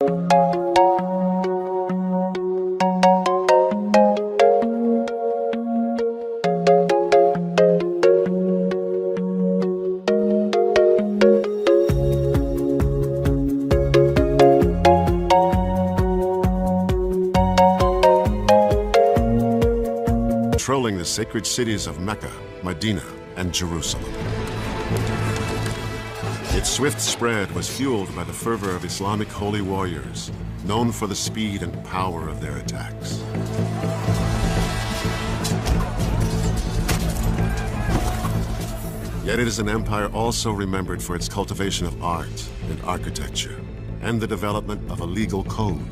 Controlling the sacred cities of Mecca, Medina, and Jerusalem. Its swift spread was fueled by the fervor of Islamic holy warriors, known for the speed and power of their attacks. Yet it is an empire also remembered for its cultivation of art and architecture, and the development of a legal code.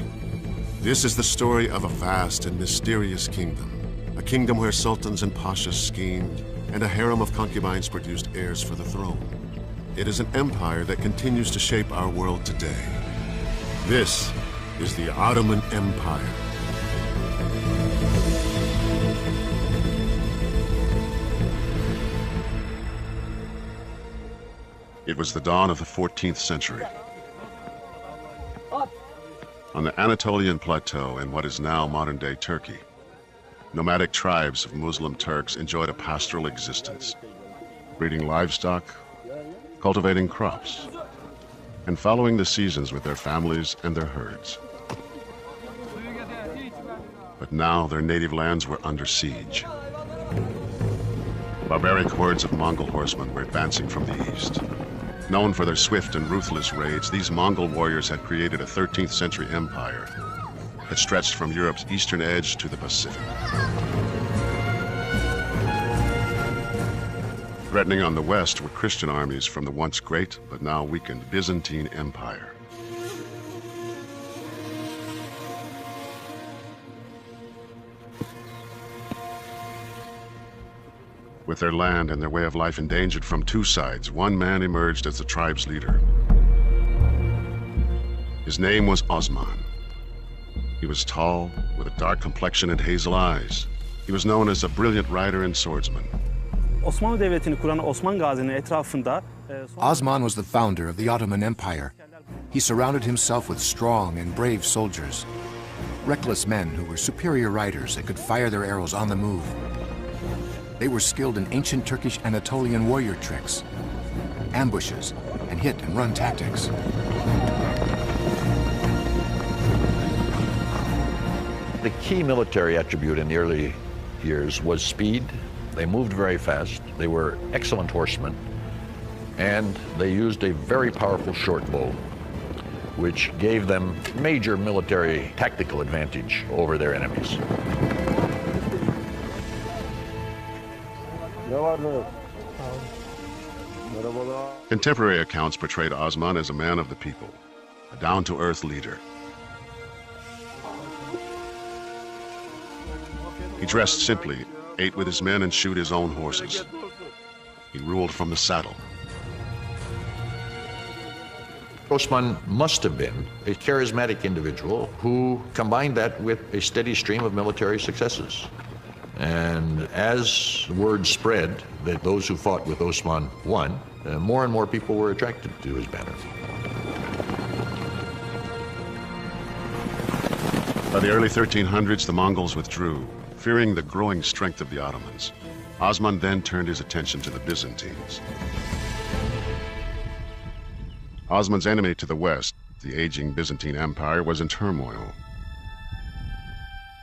This is the story of a vast and mysterious kingdom. A kingdom where sultans and pashas schemed, and a harem of concubines produced heirs for the throne. It is an empire that continues to shape our world today. This is the Ottoman Empire. It was the dawn of the 14th century. On the Anatolian plateau in what is now modern-day Turkey, nomadic tribes of Muslim Turks enjoyed a pastoral existence, breeding livestock, cultivating crops, and following the seasons with their families and their herds. But now their native lands were under siege. Barbaric hordes of Mongol horsemen were advancing from the east. Known for their swift and ruthless raids, these Mongol warriors had created a 13th century empire that stretched from Europe's eastern edge to the Pacific. Threatening on the west were Christian armies from the once great but now weakened Byzantine Empire. With their land and their way of life endangered from two sides, one man emerged as the tribe's leader. His name was Osman. He was tall, with a dark complexion and hazel eyes. He was known as a brilliant rider and swordsman. Osmanlı Devleti'ni kuran Osman Gazi'nin etrafında Osman was the founder of the Ottoman Empire. He surrounded himself with strong and brave soldiers, reckless men who were superior riders that could fire their arrows on the move. They were skilled in ancient Turkish Anatolian warrior tricks, ambushes, and hit and run tactics. The key military attribute in the early years was speed. They moved very fast. They were excellent horsemen. And they used a very powerful short bow, which gave them major military tactical advantage over their enemies. Contemporary accounts portrayed Osman as a man of the people, a down-to-earth leader. He dressed simply, ate with his men, and shoot his own horses. He ruled from the saddle. Osman must have been a charismatic individual who combined that with a steady stream of military successes. And as word spread that those who fought with Osman won, more and more people were attracted to his banner. By the early 1300s, the Mongols withdrew, fearing the growing strength of the Ottomans. Osman then turned his attention to the Byzantines. Osman's enemy to the west, the aging Byzantine Empire, was in turmoil.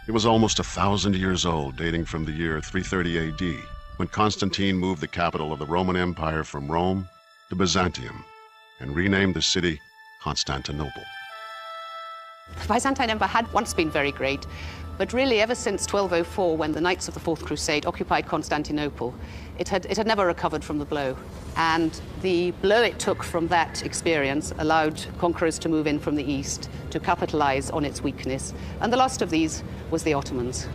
It was almost 1,000 years old, dating from the year 330 AD, when Constantine moved the capital of the Roman Empire from Rome to Byzantium and renamed the city Constantinople. The Byzantine Empire had once been very great, but really ever since 1204, when the Knights of the Fourth Crusade occupied Constantinople, it had never recovered from the blow. And the blow it took from that experience allowed conquerors to move in from the east to capitalize on its weakness. And the last of these was the Ottomans.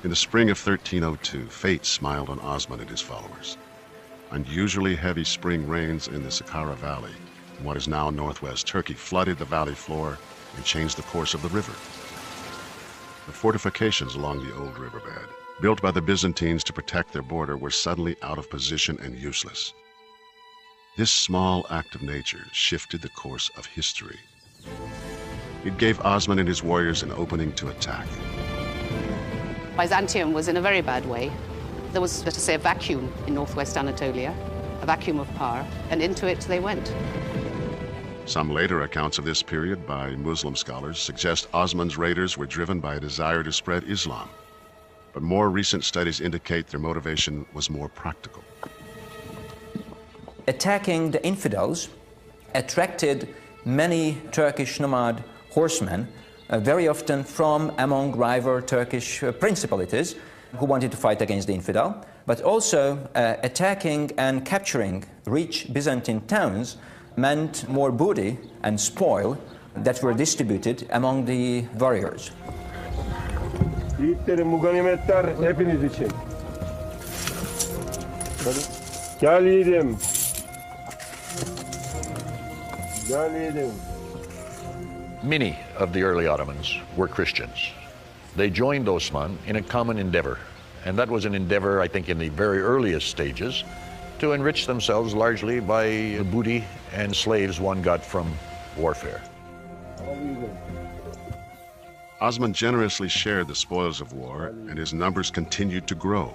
In the spring of 1302, fate smiled on Osman and his followers. Unusually heavy spring rains in the Saqqara Valley, in what is now northwest Turkey, flooded the valley floor and changed the course of the river. The fortifications along the old riverbed built by the Byzantines to protect their border, were suddenly out of position and useless. This small act of nature shifted the course of history. It gave Osman and his warriors an opening to attack. Byzantium was in a very bad way. There was, let us say, a vacuum in northwest Anatolia, a vacuum of power, and into it they went. Some later accounts of this period by Muslim scholars suggest Osman's raiders were driven by a desire to spread Islam. But more recent studies indicate their motivation was more practical. Attacking the infidels attracted many Turkish nomad horsemen, very often from among rival Turkish principalities who wanted to fight against the infidel, but also attacking and capturing rich Byzantine towns meant more booty and spoil that were distributed among the warriors. Yiğitlerim, bu ganimetler hepiniz için. Gel yiğidim. Gel yiğidim. Many of the early Ottomans were Christians. They joined Osman in a common endeavor, and that was an endeavor, I think, in the very earliest stages, to enrich themselves largely by the booty and slaves one got from warfare. Osman generously shared the spoils of war, and his numbers continued to grow.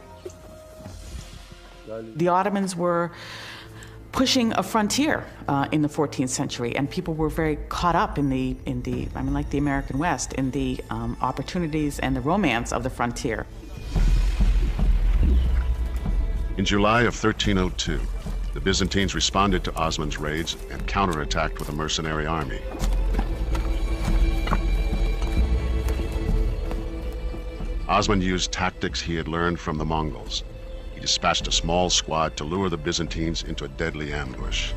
The Ottomans were pushing a frontier in the 14th century, and people were very caught up in the I mean, like the American West, in the opportunities and the romance of the frontier. In July of 1302, the Byzantines responded to Osman's raids and counterattacked with a mercenary army. Osman used tactics he had learned from the Mongols. He dispatched a small squad to lure the Byzantines into a deadly ambush.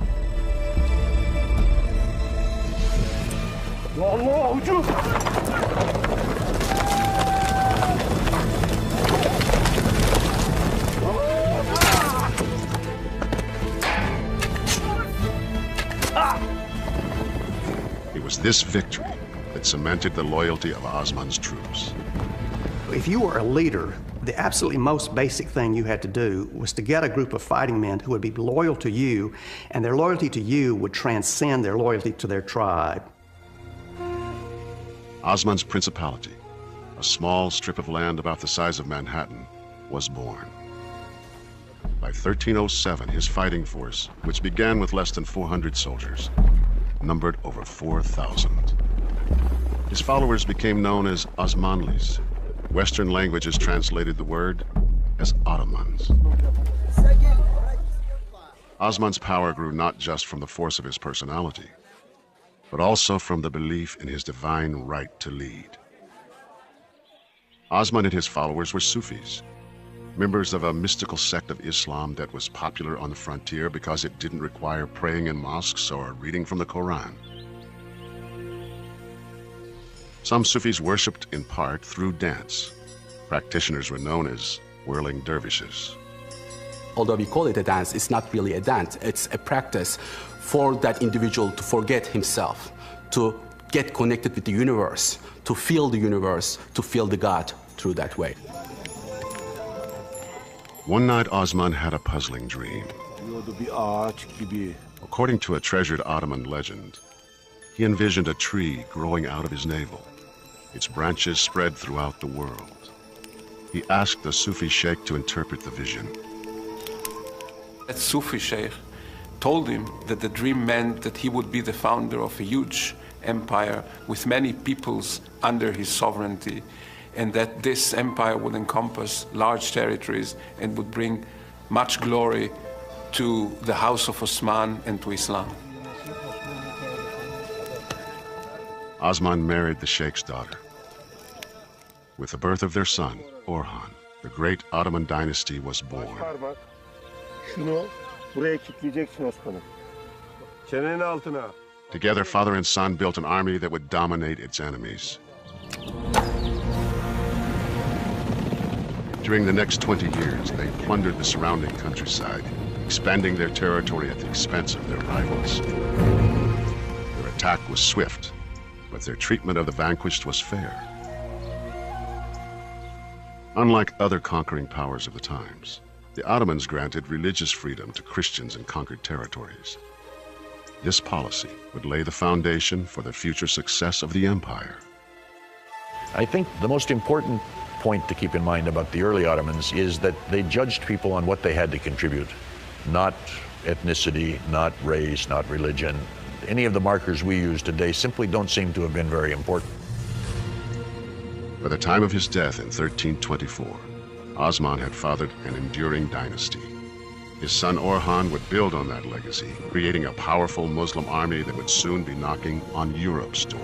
It was this victory that cemented the loyalty of Osman's troops. If you were a leader, the absolutely most basic thing you had to do was to get a group of fighting men who would be loyal to you, and their loyalty to you would transcend their loyalty to their tribe. Osman's principality, a small strip of land about the size of Manhattan, was born. By 1307, his fighting force, which began with less than 400 soldiers, numbered over 4,000. His followers became known as Osmanlis. Western languages translated the word as Ottomans. Osman's power grew not just from the force of his personality, but also from the belief in his divine right to lead. Osman and his followers were Sufis, members of a mystical sect of Islam that was popular on the frontier because it didn't require praying in mosques or reading from the Quran. Some Sufis worshipped in part through dance. Practitioners were known as whirling dervishes. Although we call it a dance, it's not really a dance. It's a practice for that individual to forget himself, to get connected with the universe, to feel the universe, to feel the God through that way. One night, Osman had a puzzling dream. According to a treasured Ottoman legend, he envisioned a tree growing out of his navel. Its branches spread throughout the world. He asked the Sufi sheikh to interpret the vision. That Sufi sheikh told him that the dream meant that he would be the founder of a huge empire with many peoples under his sovereignty, and that this empire would encompass large territories and would bring much glory to the House of Osman and to Islam. Osman married the sheikh's daughter. With the birth of their son, Orhan, the great Ottoman dynasty was born. Together, father and son built an army that would dominate its enemies. During the next 20 years, they plundered the surrounding countryside, expanding their territory at the expense of their rivals. Their attack was swift, but their treatment of the vanquished was fair. Unlike other conquering powers of the times, the Ottomans granted religious freedom to Christians in conquered territories. This policy would lay the foundation for the future success of the empire. I think the most important point to keep in mind about the early Ottomans is that they judged people on what they had to contribute, not ethnicity, not race, not religion. Any of the markers we use today simply don't seem to have been very important. By the time of his death in 1324, Osman had fathered an enduring dynasty. His son Orhan would build on that legacy, creating a powerful Muslim army that would soon be knocking on Europe's door.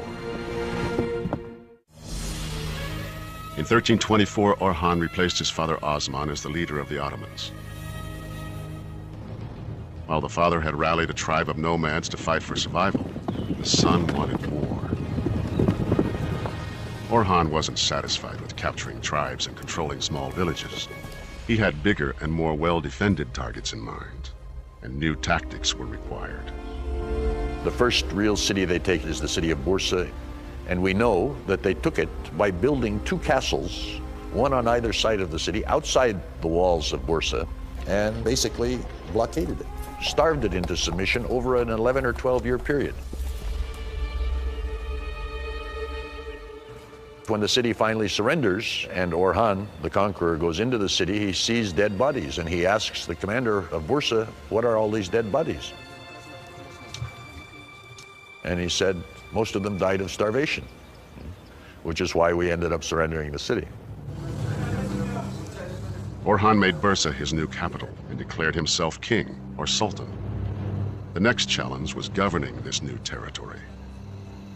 In 1324, Orhan replaced his father Osman as the leader of the Ottomans. While the father had rallied a tribe of nomads to fight for survival, the son wanted more. Orhan wasn't satisfied with capturing tribes and controlling small villages. He had bigger and more well-defended targets in mind, and new tactics were required. The first real city they take is the city of Bursa, and we know that they took it by building two castles, one on either side of the city, outside the walls of Bursa, and basically blockaded it, starved it into submission over an 11 or 12-year period. When the city finally surrenders and Orhan, the conqueror, goes into the city, he sees dead bodies and he asks the commander of Bursa, "What are all these dead bodies?" And he said, "Most of them died of starvation," which is why we ended up surrendering the city. Orhan made Bursa his new capital and declared himself king, or sultan. The next challenge was governing this new territory.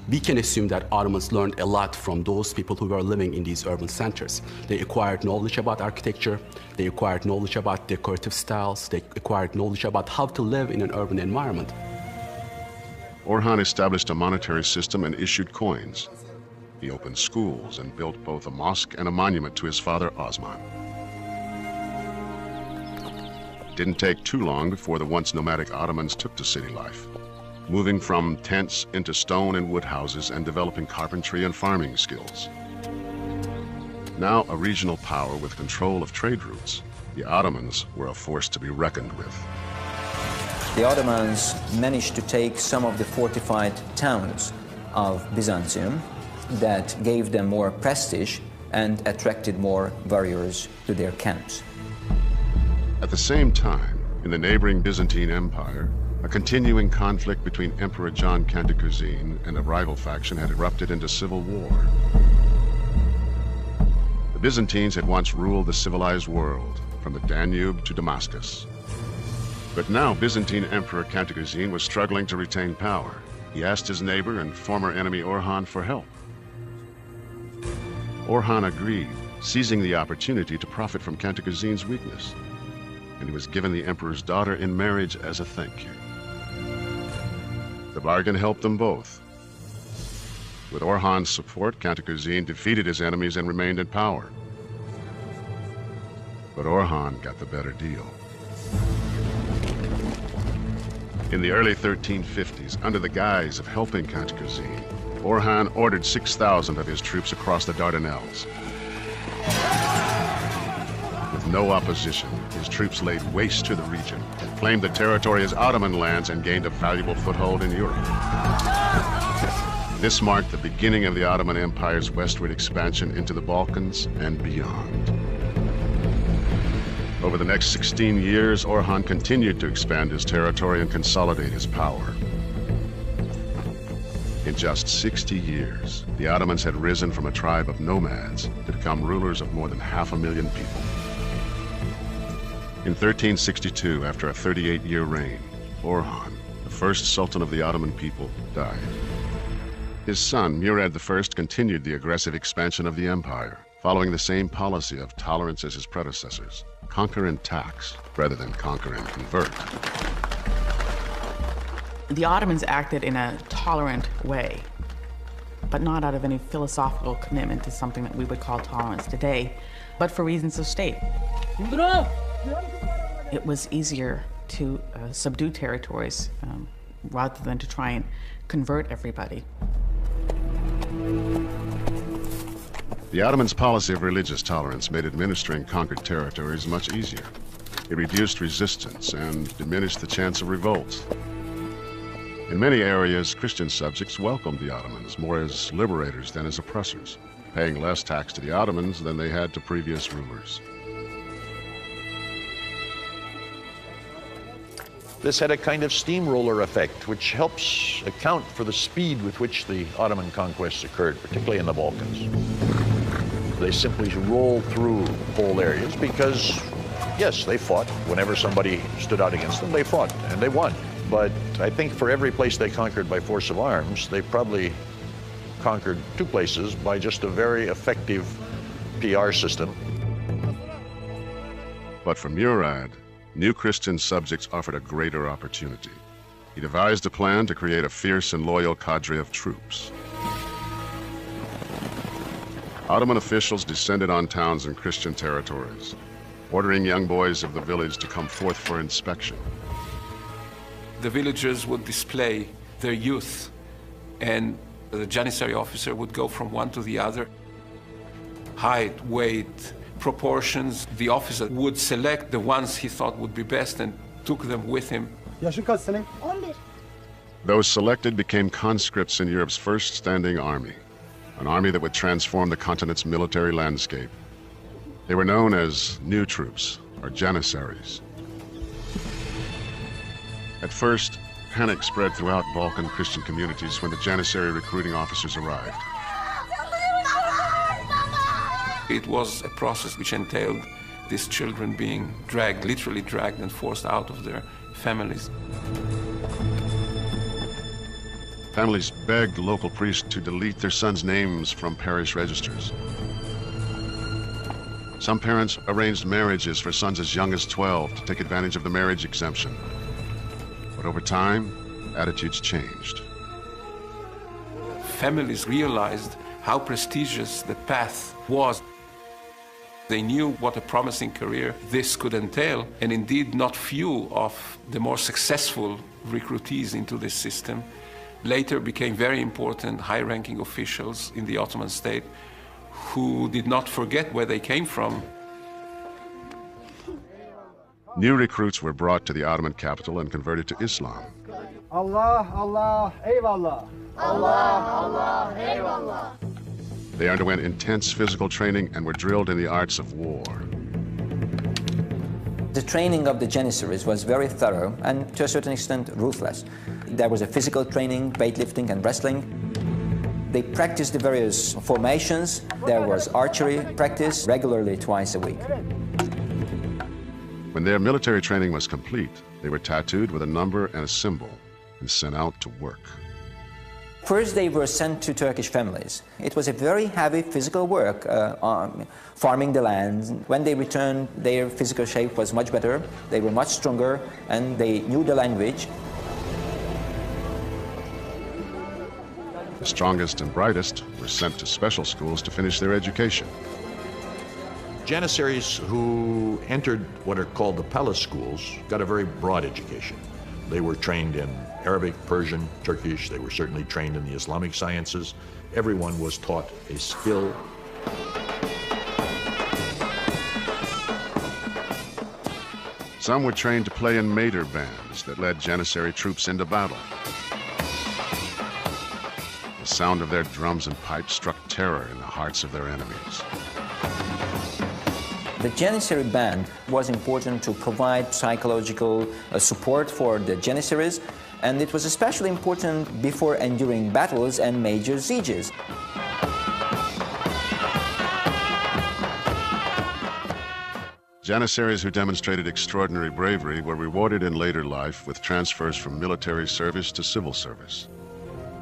We can assume that Ottomans learned a lot from those people who were living in these urban centers. They acquired knowledge about architecture, they acquired knowledge about decorative styles, they acquired knowledge about how to live in an urban environment. Orhan established a monetary system and issued coins. He opened schools and built both a mosque and a monument to his father Osman. It didn't take too long before the once nomadic Ottomans took to city life, moving from tents into stone and wood houses and developing carpentry and farming skills. Now a regional power with control of trade routes, the Ottomans were a force to be reckoned with. The Ottomans managed to take some of the fortified towns of Byzantium that gave them more prestige and attracted more warriors to their camps. At the same time, in the neighboring Byzantine Empire, a continuing conflict between Emperor John Cantacuzene and a rival faction had erupted into civil war. The Byzantines had once ruled the civilized world, from the Danube to Damascus. But now Byzantine Emperor Cantacuzene was struggling to retain power. He asked his neighbor and former enemy Orhan for help. Orhan agreed, seizing the opportunity to profit from Cantacuzene's weakness, and he was given the emperor's daughter in marriage as a thank you. The bargain helped them both. With Orhan's support, Cantacuzene defeated his enemies and remained in power. But Orhan got the better deal. In the early 1350s, under the guise of helping Cantacuzene, Orhan ordered 6,000 of his troops across the Dardanelles. With no opposition, his troops laid waste to the region, claimed the territory as Ottoman lands, and gained a valuable foothold in Europe. This marked the beginning of the Ottoman Empire's westward expansion into the Balkans and beyond. Over the next 16 years, Orhan continued to expand his territory and consolidate his power. In just 60 years, the Ottomans had risen from a tribe of nomads to become rulers of more than 500,000 people. In 1362, after a 38-year reign, Orhan, the first sultan of the Ottoman people, died. His son, Murad I, continued the aggressive expansion of the empire, following the same policy of tolerance as his predecessors: conquer and tax, rather than conquer and convert. The Ottomans acted in a tolerant way, but not out of any philosophical commitment to something that we would call tolerance today, but for reasons of state. It was easier to subdue territories rather than to try and convert everybody. The Ottomans' policy of religious tolerance made administering conquered territories much easier. It reduced resistance and diminished the chance of revolt. In many areas, Christian subjects welcomed the Ottomans more as liberators than as oppressors, paying less tax to the Ottomans than they had to previous rulers. This had a kind of steamroller effect, which helps account for the speed with which the Ottoman conquests occurred, particularly in the Balkans. They simply rolled through whole areas because, yes, they fought. Whenever somebody stood out against them, they fought, and they won. But I think for every place they conquered by force of arms, they probably conquered 2 places by just a very effective PR system. But for Murad, new Christian subjects offered a greater opportunity. He devised a plan to create a fierce and loyal cadre of troops. Ottoman officials descended on towns and Christian territories, ordering young boys of the village to come forth for inspection. The villagers would display their youth, and the Janissary officer would go from one to the other. Height, weight, proportions. The officer would select the ones he thought would be best and took them with him. Those selected became conscripts in Europe's first standing army, an army that would transform the continent's military landscape. They were known as new troops, or Janissaries. At first, panic spread throughout Balkan Christian communities when the Janissary recruiting officers arrived. It was a process which entailed these children being dragged, literally dragged and forced out of their families. Families begged local priests to delete their sons' names from parish registers. Some parents arranged marriages for sons as young as 12 to take advantage of the marriage exemption. But over time, attitudes changed. Families realized how prestigious the path was. They knew what a promising career this could entail, and indeed not few of the more successful recruitees into this system later became very important high-ranking officials in the Ottoman state who did not forget where they came from. New recruits were brought to the Ottoman capital and converted to Islam. Allah, Allah, eyvallah. Allah, Allah, eyvallah. They underwent intense physical training and were drilled in the arts of war. The training of the Janissaries was very thorough and, to a certain extent, ruthless. There was a physical training, weightlifting and wrestling. They practiced the various formations. There was archery practice regularly twice a week. When their military training was complete, they were tattooed with a number and a symbol and sent out to work. First, they were sent to Turkish families. It was a very heavy physical work, farming the land. When they returned, their physical shape was much better. They were much stronger, and they knew the language. The strongest and brightest were sent to special schools to finish their education. Janissaries who entered what are called the palace schools got a very broad education. They were trained in Arabic, Persian, Turkish. They were certainly trained in the Islamic sciences. Everyone was taught a skill. Some were trained to play in Mater bands that led Janissary troops into battle. The sound of their drums and pipes struck terror in the hearts of their enemies. The Janissary band was important to provide psychological support for the Janissaries, and it was especially important before and during battles and major sieges. Janissaries who demonstrated extraordinary bravery were rewarded in later life with transfers from military service to civil service.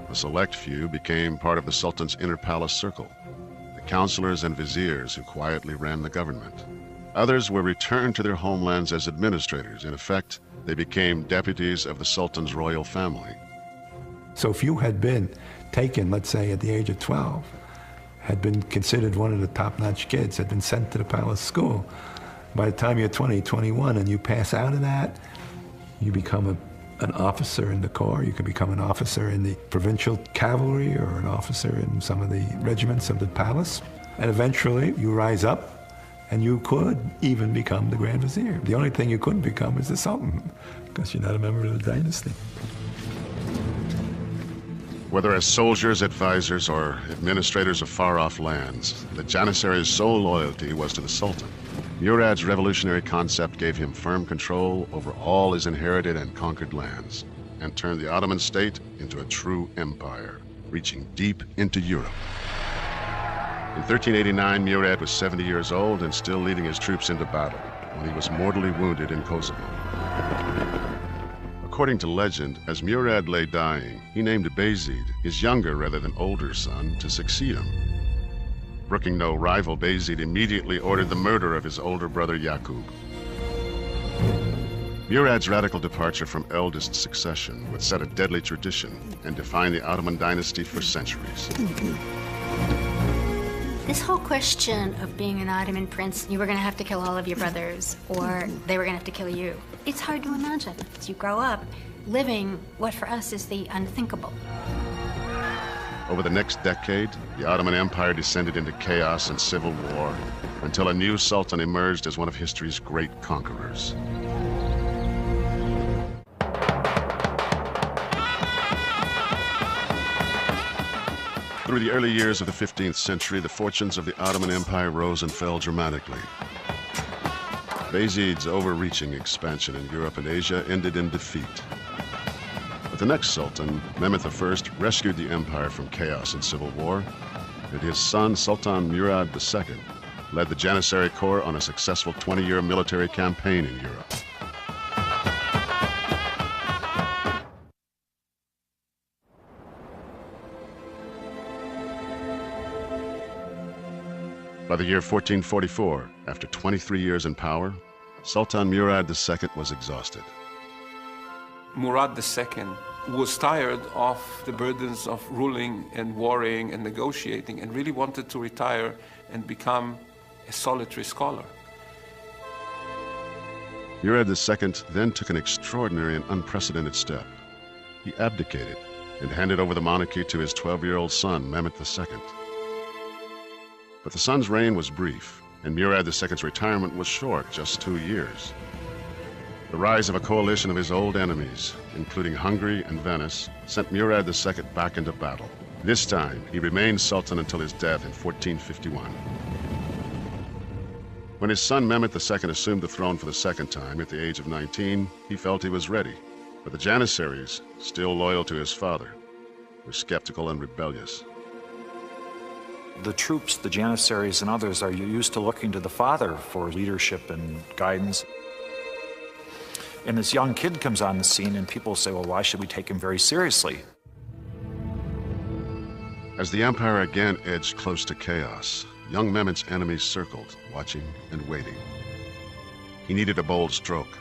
A select few became part of the Sultan's inner palace circle, the counselors and viziers who quietly ran the government. Others were returned to their homelands as administrators. In effect, they became deputies of the Sultan's royal family. So if you had been taken, let's say, at the age of 12, had been considered one of the top-notch kids, had been sent to the palace school, by the time you're 20, 21, and you pass out of that, you become an officer in the corps, you can become an officer in the provincial cavalry or an officer in some of the regiments of the palace. And eventually you rise up and you could even become the Grand Vizier. The only thing you couldn't become is the Sultan, because you're not a member of the dynasty. Whether as soldiers, advisors, or administrators of far-off lands, the Janissaries' sole loyalty was to the Sultan. Murad's revolutionary concept gave him firm control over all his inherited and conquered lands, and turned the Ottoman state into a true empire, reaching deep into Europe. In 1389, Murad was 70 years old and still leading his troops into battle when he was mortally wounded in Kosovo. According to legend, as Murad lay dying, he named Bayezid, his younger rather than older son, to succeed him. Brooking no rival, Bayezid immediately ordered the murder of his older brother Yaqub. Murad's radical departure from eldest succession would set a deadly tradition and define the Ottoman dynasty for centuries. This whole question of being an Ottoman prince, you were going to have to kill all of your brothers, or they were going to have to kill you. It's hard to imagine. As you grow up, living what for us is the unthinkable. Over the next decade, the Ottoman Empire descended into chaos and civil war until a new sultan emerged as one of history's great conquerors. Through the early years of the 15th century, the fortunes of the Ottoman Empire rose and fell dramatically. Bayezid's overreaching expansion in Europe and Asia ended in defeat. But the next sultan, Mehmed I, rescued the empire from chaos and civil war, and his son, Sultan Murad II, led the Janissary Corps on a successful 20-year military campaign in Europe. By the year 1444, after 23 years in power, Sultan Murad II was exhausted. Murad II was tired of the burdens of ruling and warring and negotiating, and really wanted to retire and become a solitary scholar. Murad II then took an extraordinary and unprecedented step. He abdicated and handed over the monarchy to his 12-year-old son, Mehmed II. But the son's reign was brief, and Murad II's retirement was short, just 2 years. The rise of a coalition of his old enemies, including Hungary and Venice, sent Murad II back into battle. This time, he remained sultan until his death in 1451. When his son Mehmed II assumed the throne for the second time at the age of 19, he felt he was ready. But the Janissaries, still loyal to his father, were skeptical and rebellious. The troops, the Janissaries and others, are used to looking to the father for leadership and guidance. And this young kid comes on the scene and people say, well, why should we take him very seriously? As the empire again edged close to chaos, young Mehmed's enemies circled, watching and waiting. He needed a bold stroke,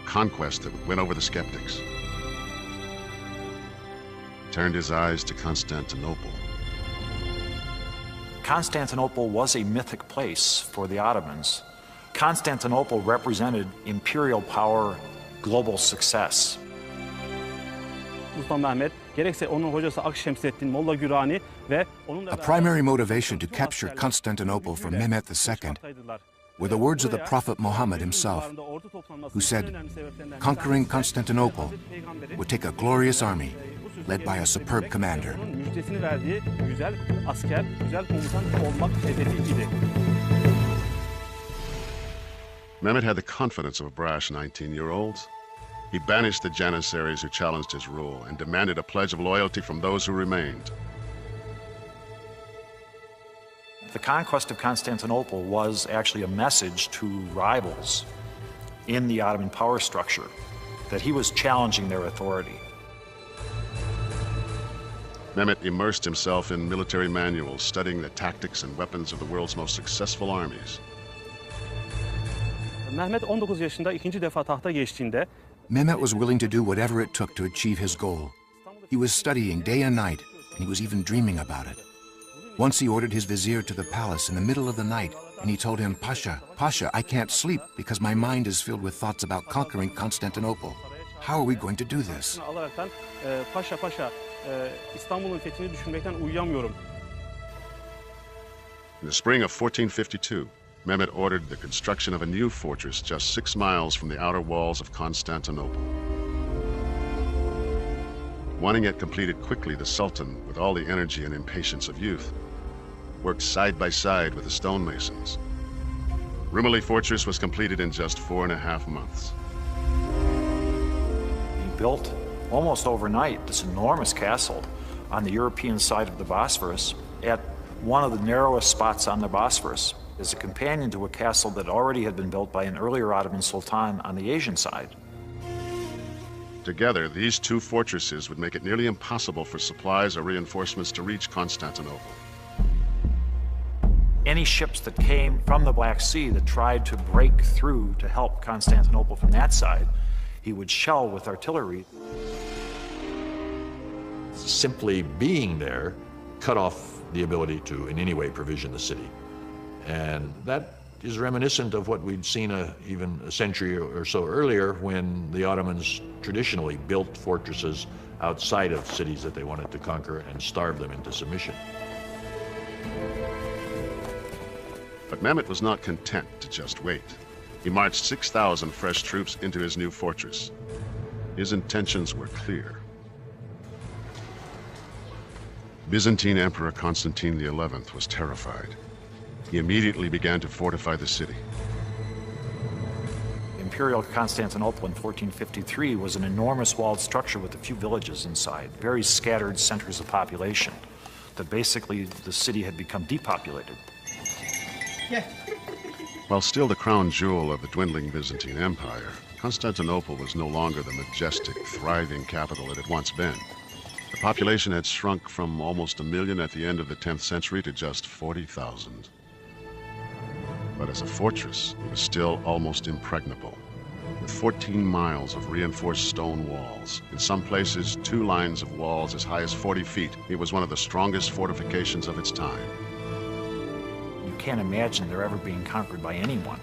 a conquest that would win over the skeptics. He turned his eyes to Constantinople. Constantinople was a mythic place for the Ottomans. Constantinople represented imperial power, global success. Sultan Mehmed, gerekse onun hocası Akşemseddin, Molla Gürani ve onun A primary motivation to capture Constantinople for Mehmed II were the words of the Prophet Muhammad himself, who said, "Conquering Constantinople would take a glorious army led by a superb commander." Müjdesini verdiği güzel asker, güzel komutan olmak hedefiydi. Mehmed had the confidence of a brash 19-year-old. He banished the Janissaries who challenged his rule and demanded a pledge of loyalty from those who remained. The conquest of Constantinople was actually a message to rivals in the Ottoman power structure that he was challenging their authority. Mehmed immersed himself in military manuals, studying the tactics and weapons of the world's most successful armies. Mehmed 19 yaşında ikinci defa tahta geçtiğinde Mehmed was willing to do whatever it took to achieve his goal. He was studying day and night, and he was even dreaming about it. Once he ordered his vizier to the palace in the middle of the night, and he told him, "Pasha, Pasha, I can't sleep because my mind is filled with thoughts about conquering Constantinople. How are we going to do this?" alaraktan Paşa İstanbul'un fethini düşünmekten uyuyamıyorum. In the spring of 1452, Mehmet ordered the construction of a new fortress just 6 miles from the outer walls of Constantinople. Wanting it completed quickly, the Sultan, with all the energy and impatience of youth, worked side by side with the stonemasons. Rumeli Fortress was completed in just 4.5 months. He built almost overnight this enormous castle on the European side of the Bosphorus at one of the narrowest spots on the Bosphorus as a companion to a castle that already had been built by an earlier Ottoman Sultan on the Asian side. Together, these two fortresses would make it nearly impossible for supplies or reinforcements to reach Constantinople. Any ships that came from the Black Sea that tried to break through to help Constantinople from that side, he would shell with artillery. Simply being there cut off the ability to in any way provision the city. And that is reminiscent of what we'd seen even a century or so earlier when the Ottomans traditionally built fortresses outside of cities that they wanted to conquer and starve them into submission. But Mehmet was not content to just wait. He marched 6,000 fresh troops into his new fortress. His intentions were clear. Byzantine Emperor Constantine XI was terrified. He immediately began to fortify the city. Imperial Constantinople in 1453 was an enormous walled structure with a few villages inside, very scattered centers of population, that basically the city had become depopulated. While still the crown jewel of the dwindling Byzantine Empire, Constantinople was no longer the majestic, thriving capital it had once been. The population had shrunk from almost 1 million at the end of the 10th century to just 40,000. But as a fortress, it was still almost impregnable, with 14 miles of reinforced stone walls. In some places, 2 lines of walls as high as 40 feet. It was one of the strongest fortifications of its time. You can't imagine they're ever being conquered by anyone.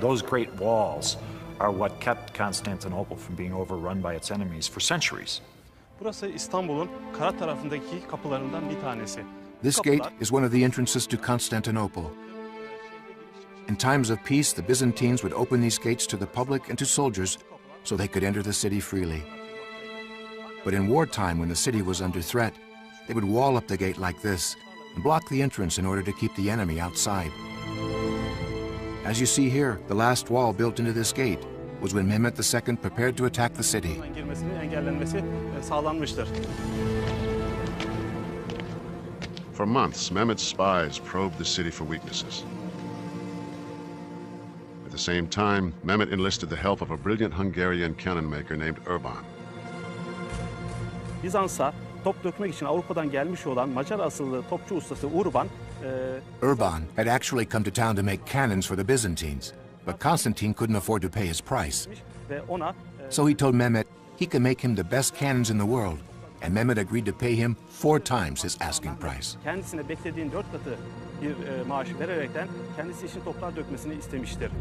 Those great walls are what kept Constantinople from being overrun by its enemies for centuries. Burası İstanbul'un kara tarafındaki kapılarından bir tanesi. This gate is one of the entrances to Constantinople. In times of peace, the Byzantines would open these gates to the public and to soldiers so they could enter the city freely. But in wartime, when the city was under threat, they would wall up the gate like this and block the entrance in order to keep the enemy outside. As you see here, the last wall built into this gate was when Mehmet II prepared to attack the city. For months, Mehmet's spies probed the city for weaknesses. At the same time, Mehmet enlisted the help of a brilliant Hungarian cannon maker named Urban. Bizans'a top dökmek için Avrupa'dan gelmiş olan Macar asıllı topçu ustası Urban Urban had actually come to town to make cannons for the Byzantines, but Constantine couldn't afford to pay his price. So he told Mehmet he could make him the best cannons in the world, and Mehmet agreed to pay him 4 times his asking price. Kendisine beklediğin 4 katı bir maaş vererekten kendisi için toplar dökmesini istemiştir.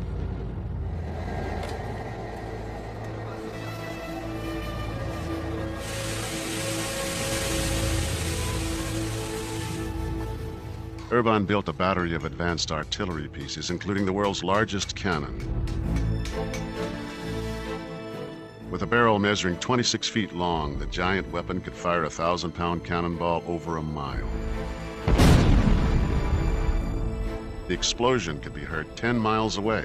Urban built a battery of advanced artillery pieces, including the world's largest cannon. With a barrel measuring 26 feet long, the giant weapon could fire a 1,000-pound cannonball over a mile. The explosion could be heard 10 miles away.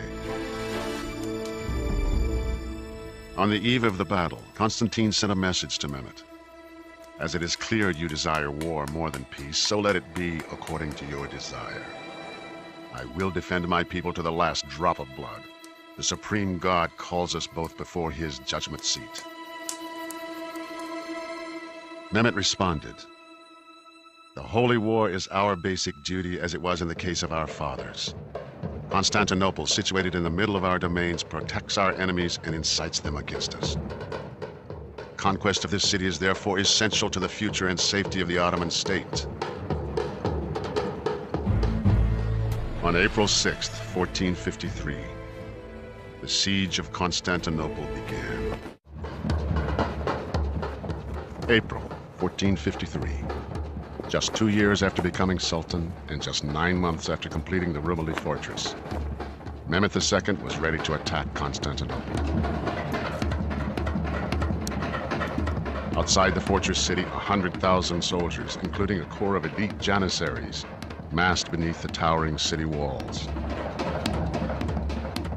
On the eve of the battle, Constantine sent a message to Mehmet. As it is clear you desire war more than peace, so let it be according to your desire. I will defend my people to the last drop of blood. The Supreme God calls us both before his judgment seat. Mehmet responded, "The holy war is our basic duty as it was in the case of our fathers. Constantinople, situated in the middle of our domains, protects our enemies and incites them against us. Conquest of this city is therefore essential to the future and safety of the Ottoman state." On April 6th, 1453, the siege of Constantinople began. April 1453. Just 2 years after becoming Sultan and just 9 months after completing the Rumeli fortress, Mehmet II was ready to attack Constantinople. Outside the fortress city, 100,000 soldiers, including a corps of elite Janissaries, massed beneath the towering city walls.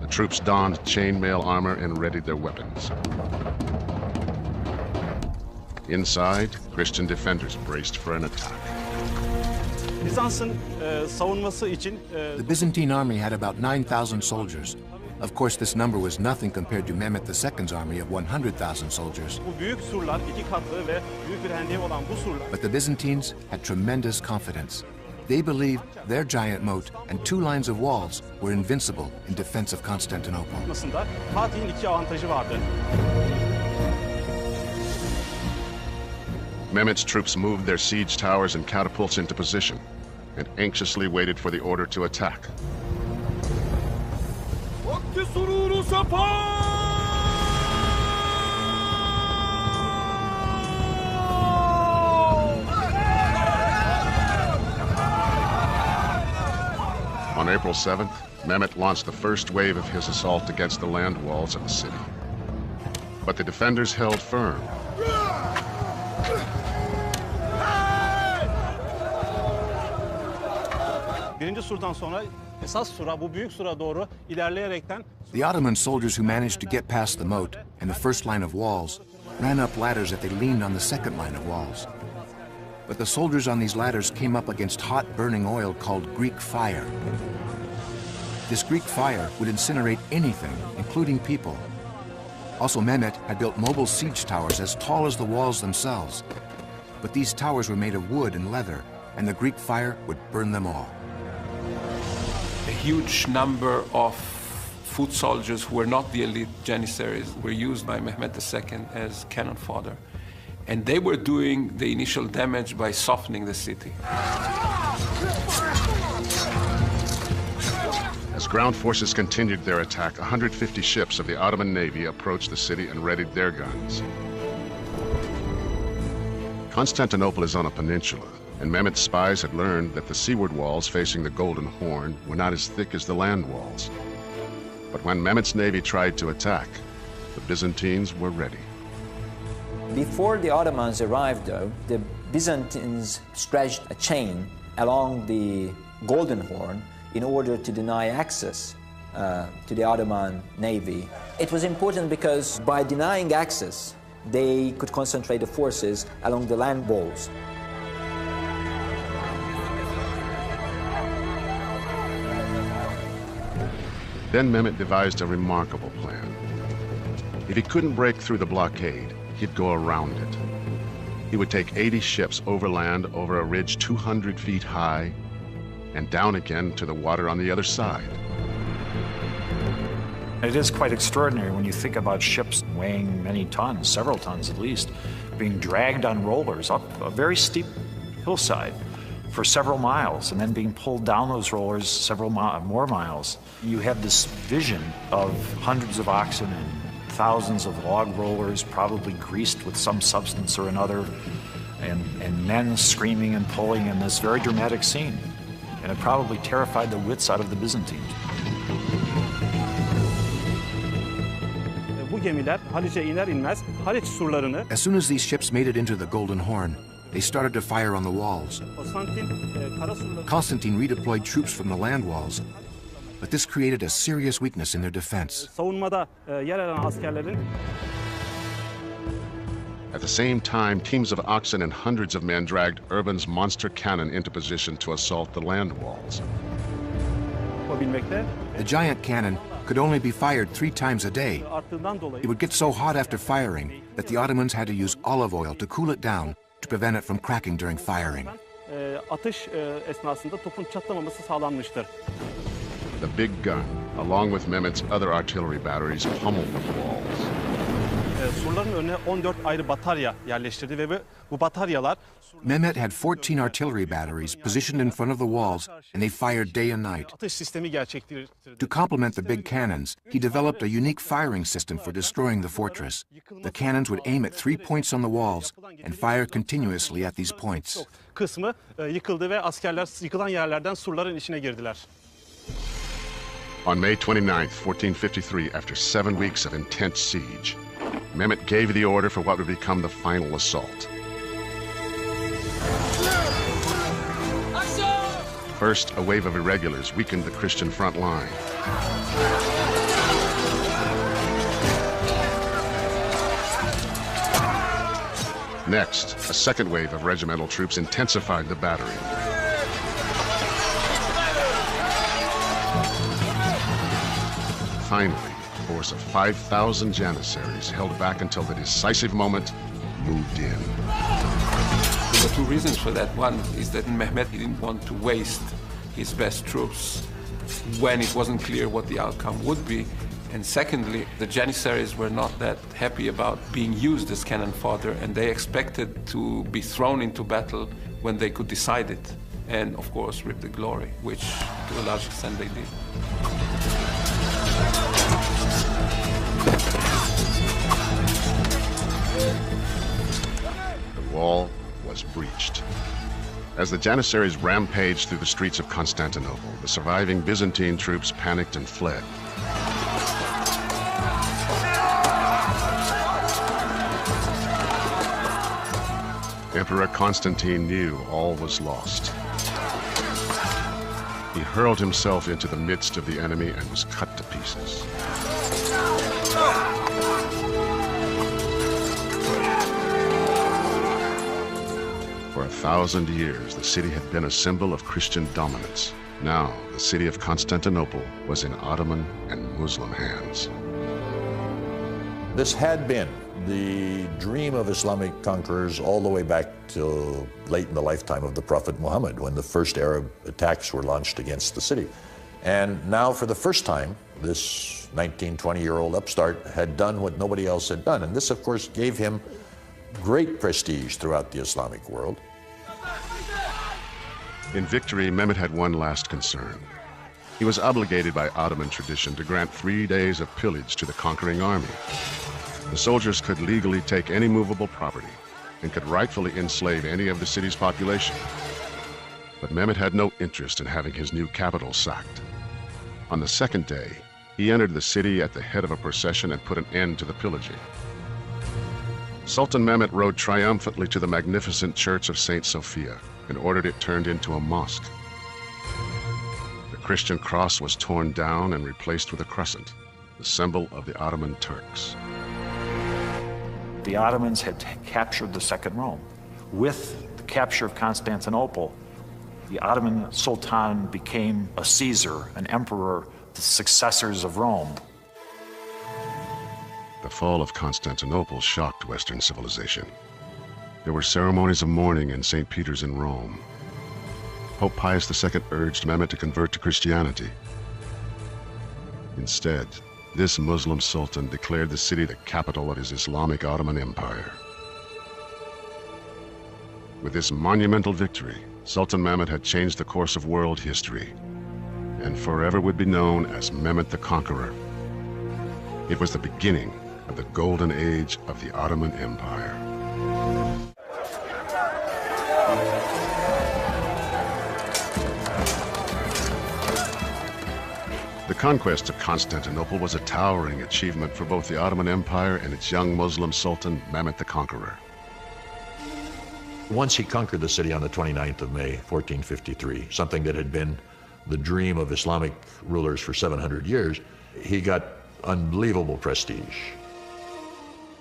The troops donned chainmail armor and readied their weapons. Inside, Christian defenders braced for an attack. The Byzantine army had about 9,000 soldiers. Of course, this number was nothing compared to Mehmet II's army of 100,000 soldiers. But the Byzantines had tremendous confidence. They believed their giant moat and 2 lines of walls were invincible in defense of Constantinople. Mehmet's troops moved their siege towers and catapults into position and anxiously waited for the order to attack. On April 7th, Mehmet launched the first wave of his assault against the land walls of the city. But the defenders held firm. The Ottoman soldiers who managed to get past the moat and the first line of walls ran up ladders that they leaned on the second line of walls. But the soldiers on these ladders came up against hot burning oil called Greek fire. This Greek fire would incinerate anything, including people. Also, Mehmet had built mobile siege towers as tall as the walls themselves. But these towers were made of wood and leather, and the Greek fire would burn them all. A huge number of foot soldiers who were not the elite Janissaries were used by Mehmet II as cannon fodder. And they were doing the initial damage by softening the city. As ground forces continued their attack, 150 ships of the Ottoman Navy approached the city and readied their guns. Constantinople is on a peninsula, and Mehmet's spies had learned that the seaward walls facing the Golden Horn were not as thick as the land walls. But when Mehmet's navy tried to attack, the Byzantines were ready. Before the Ottomans arrived, though, the Byzantines stretched a chain along the Golden Horn in order to deny access to the Ottoman navy. It was important because by denying access, they could concentrate the forces along the land walls. Then Mehmet devised a remarkable plan. If he couldn't break through the blockade, he'd go around it. He would take 80 ships overland over a ridge 200 feet high and down again to the water on the other side. It is quite extraordinary when you think about ships weighing many tons, several tons at least, being dragged on rollers up a very steep hillside for several miles and then being pulled down those rollers several more miles. You have this vision of hundreds of oxen and thousands of log rollers, probably greased with some substance or another, and men screaming and pulling in this very dramatic scene. And it probably terrified the wits out of the Byzantines. As soon as these ships made it into the Golden Horn, they started to fire on the walls. Constantine redeployed troops from the land walls, but this created a serious weakness in their defense. At the same time, teams of oxen and hundreds of men dragged Urban's monster cannon into position to assault the land walls. The giant cannon could only be fired 3 times a day. It would get so hot after firing that the Ottomans had to use olive oil to cool it down to prevent it from cracking during firing. The big gun, along with Mehmet's other artillery batteries, pummeled the walls. surların önüne 14 ayrı batarya yerleştirdi ve bu bataryalar Mehmet had 14 artillery batteries positioned in front of the walls, and they fired day and night. atış sistemi gerçekleştirdi. To complement the big cannons, he developed a unique firing system for destroying the fortress. The cannons would aim at 3 points on the walls and fire continuously at these points. Kısmı yıkıldı ve askerler yıkılan yerlerden surların içine girdiler. On May 29, 1453, after 7 weeks of intense siege, Mehmet gave the order for what would become the final assault. First, a wave of irregulars weakened the Christian front line. Next, a second wave of regimental troops intensified the battery. Finally, a force of 5,000 Janissaries held back until the decisive moment moved in. There were two reasons for that. One is that Mehmet didn't want to waste his best troops when it wasn't clear what the outcome would be. And secondly, the Janissaries were not that happy about being used as cannon fodder, and they expected to be thrown into battle when they could decide it, and of course reap the glory, which to a large extent they did. The wall was breached. As the Janissaries rampaged through the streets of Constantinople, the surviving Byzantine troops panicked and fled. Emperor Constantine knew all was lost. He hurled himself into the midst of the enemy and was cut to pieces. For 1,000 years, the city had been a symbol of Christian dominance. Now, the city of Constantinople was in Ottoman and Muslim hands. This had been the dream of Islamic conquerors all the way back to late in the lifetime of the Prophet Muhammad, when the first Arab attacks were launched against the city. And now, for the first time, this 19, 20-year-old upstart had done what nobody else had done. And this, of course, gave him great prestige throughout the Islamic world. In victory, Mehmet had one last concern. He was obligated by Ottoman tradition to grant 3 days of pillage to the conquering army. The soldiers could legally take any movable property and could rightfully enslave any of the city's population. But Mehmet had no interest in having his new capital sacked. On the second day, he entered the city at the head of a procession and put an end to the pillaging. Sultan Mehmet rode triumphantly to the magnificent church of St. Sophia and ordered it turned into a mosque. The Christian cross was torn down and replaced with a crescent, the symbol of the Ottoman Turks. The Ottomans had captured the Second Rome. With the capture of Constantinople, the Ottoman Sultan became a Caesar, an emperor, the successors of Rome. The fall of Constantinople shocked Western civilization. There were ceremonies of mourning in St. Peter's in Rome. Pope Pius II urged Mehmet to convert to Christianity. Instead, this Muslim sultan declared the city the capital of his Islamic Ottoman Empire. With this monumental victory, Sultan Mehmet had changed the course of world history and forever would be known as Mehmet the Conqueror. It was the beginning of the golden age of the Ottoman Empire. The conquest of Constantinople was a towering achievement for both the Ottoman Empire and its young Muslim sultan, Mehmet the Conqueror. Once he conquered the city on the 29th of May, 1453, something that had been the dream of Islamic rulers for 700 years, he got unbelievable prestige.